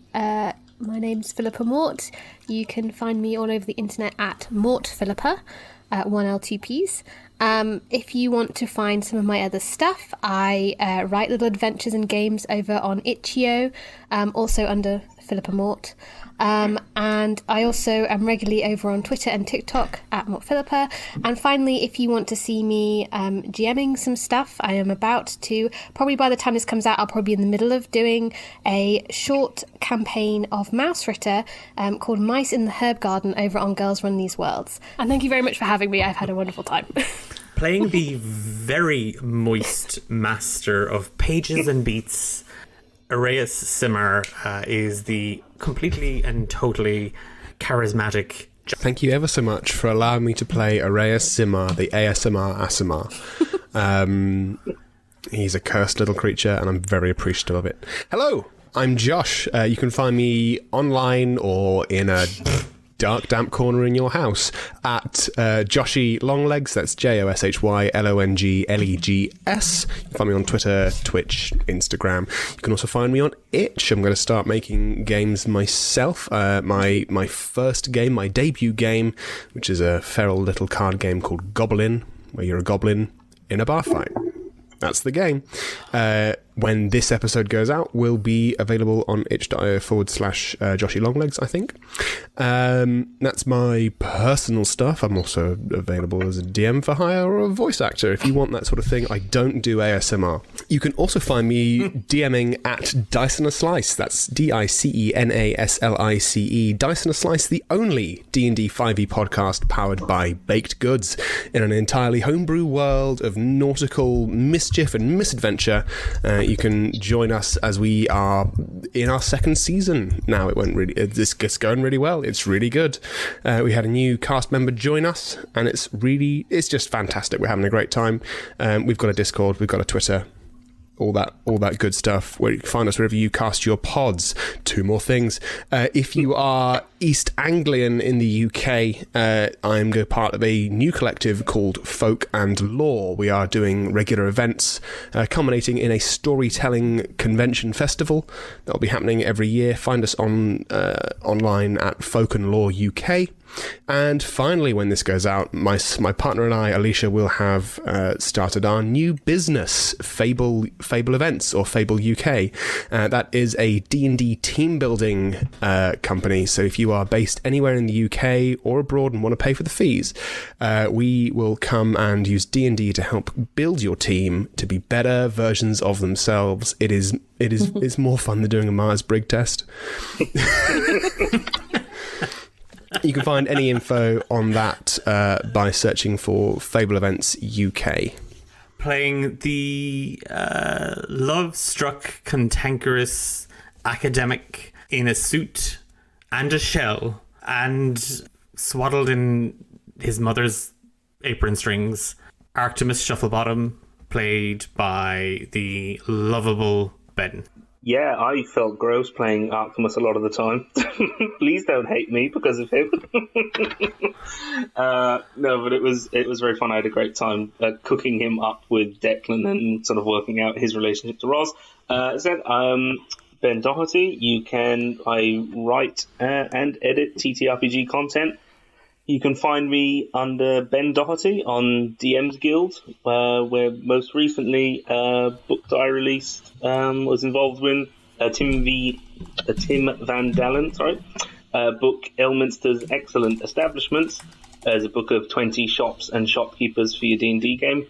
My name's Philippa Mort. You can find me all over the internet at MortPhilippa, 1L2Ps. If you want to find some of my other stuff, I write little adventures and games over on Itch.io, also under Philippa Mort. And I also am regularly over on Twitter and TikTok at MortPhilippa. And finally, if you want to see me GMing some stuff, I am about to, probably by the time this comes out, I'll probably be in the middle of doing a short campaign of Mouse Ritter called Mice in the Herb Garden over on Girls Run These Worlds. And thank you very much for having me. I've had a wonderful time. Playing the very moist master of pages and beats, Araeus Simmar is the completely and totally charismatic. Thank you ever so much for allowing me to play Araeus Simmar, the ASMR Asimar. He's a cursed little creature, and I'm very appreciative of it. Hello, I'm Josh. You can find me online or in a dark, damp corner in your house at Joshy Longlegs. That's JOSHYLONGLEGS. You can find me on Twitter, Twitch, Instagram. You can also find me on Itch. I'm going to start making games myself. My first game, my debut game, which is a feral little card game called Goblin, where you're a goblin in a bar fight. That's the game. When this episode goes out, will be available on itch.io/Joshy Longlegs, I think. That's my personal stuff. I'm also available as a DM for hire or a voice actor if you want that sort of thing. I don't do ASMR. You can also find me DMing at Dice and a Slice. That's DICENASLICE. Dice and a Slice, the only D&D 5e podcast powered by baked goods in an entirely homebrew world of nautical mischief and misadventure. You can join us as we are in our second season now. It's going really well. It's really good. We had a new cast member join us, and it's just fantastic. We're having a great time. We've got a Discord, we've got a Twitter, all that good stuff, where you can find us wherever you cast your pods. Two more things. If you are East Anglian in the UK, I'm part of a new collective called Folk and Law. We are doing regular events culminating in a storytelling convention festival that will be happening every year. Find us online at Folk and Law UK. And finally, when this goes out, my partner and I, Alicia, will have started our new business, Fable Events, or Fable UK. That is a D&D team building company. So if you are based anywhere in the UK or abroad and want to pay for the fees, we will come and use D&D to help build your team to be better versions of themselves. It's more fun than doing a Myers-Briggs test. You can find any info on that by searching for Fable Events UK. Playing the love-struck, cantankerous academic in a suit and a shell and swaddled in his mother's apron strings, Arktimus Shufflebawtam, played by the lovable Ben. Yeah, I felt gross playing Arktimus a lot of the time. Please don't hate me because of him. No, but it was very fun. I had a great time cooking him up with Declan and sort of working out his relationship to Roz. Ben Doherty. I write and edit TTRPG content. You can find me under Ben Doherty on DM's Guild, where most recently a book that I released was involved with Tim Van Dalen, book Elminster's Excellent Establishments, as a book of 20 shops and shopkeepers for your D&D game.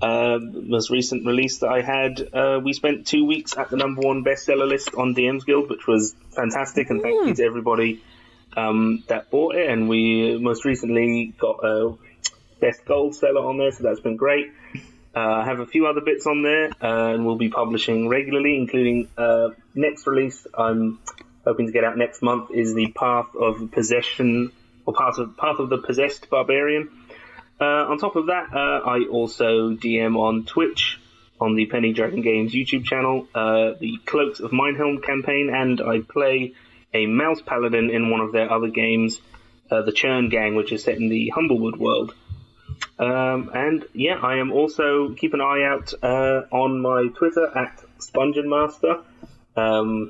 Most recent release that I had, we spent 2 weeks at the #1 bestseller list on DM's Guild, which was fantastic, and thank you to everybody that bought it. And we most recently got a best gold seller on there, so that's been great. I have a few other bits on there, and we'll be publishing regularly, including next release I'm hoping to get out next month is the Path of Possession, or Path of the Possessed Barbarian. On top of that, I also DM on Twitch on the Penny Dragon Games YouTube channel, the Cloaks of Mindhelm campaign, and I play a mouse paladin in one of their other games, the Churn Gang, which is set in the Humblewood world. And yeah, I am also, keep an eye out on my Twitter at SpongenMaster. I'm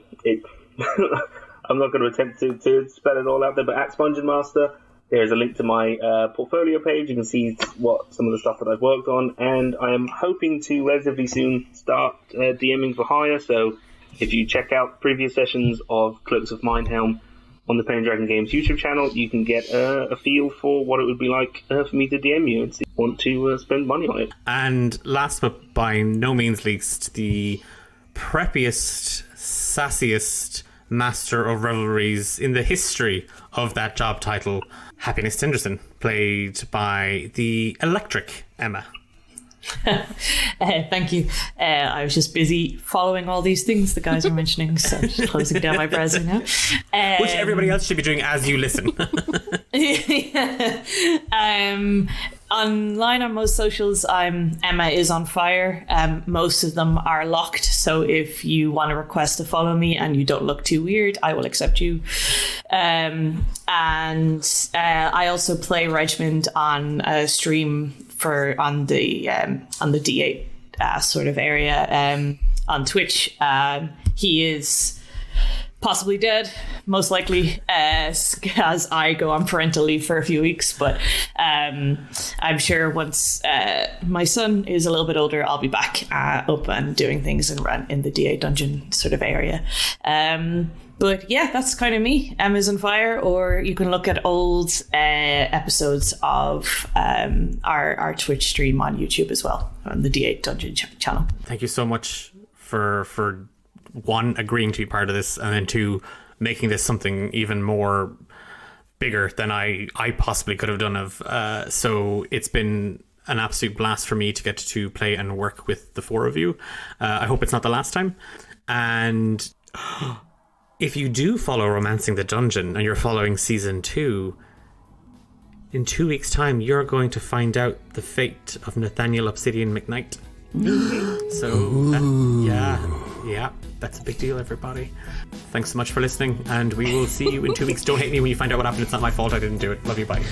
not going to attempt to spell it all out there, but at SpongenMaster, there's a link to my portfolio page. You can see what some of the stuff that I've worked on, and I am hoping to relatively soon start DMing for hire. So if you check out previous sessions of Cloaks of Mindhelm on the Penny Dragon Games YouTube channel, you can get a feel for what it would be like for me to DM you and see if you want to spend money on it. And last but by no means least, the preppiest, sassiest master of revelries in the history of that job title, Happiness Tinderson, played by the electric Emma. Thank you. I was just busy following all these things the guys are mentioning, so I'm just closing down my browser now. Which everybody else should be doing as you listen. Online on most socials, Emma is on fire. Most of them are locked, so if you want to request to follow me and you don't look too weird, I will accept you. And I also play Regmund on a stream on the D8 sort of area on Twitch. He is possibly dead, most likely, as I go on parental leave for a few weeks. But I'm sure once my son is a little bit older, I'll be back up and doing things in the DA dungeon sort of area. But yeah, that's kind of me. Emma's on fire, or you can look at old episodes of our Twitch stream on YouTube as well, on the D8 Dungeon channel. Thank you so much for one, agreeing to be part of this, and then two, making this something even more bigger than I possibly could have done. So it's been an absolute blast for me to get to play and work with the four of you. I hope it's not the last time. And if you do follow Romancing the Dungeon and you're following season 2, in 2 weeks' time, you're going to find out the fate of Nathaniel Obsidian McKnight. So, yeah, that's a big deal, everybody. Thanks so much for listening, and we will see you in 2 weeks. Don't hate me when you find out what happened. It's not my fault. I didn't do it. Love you. Bye.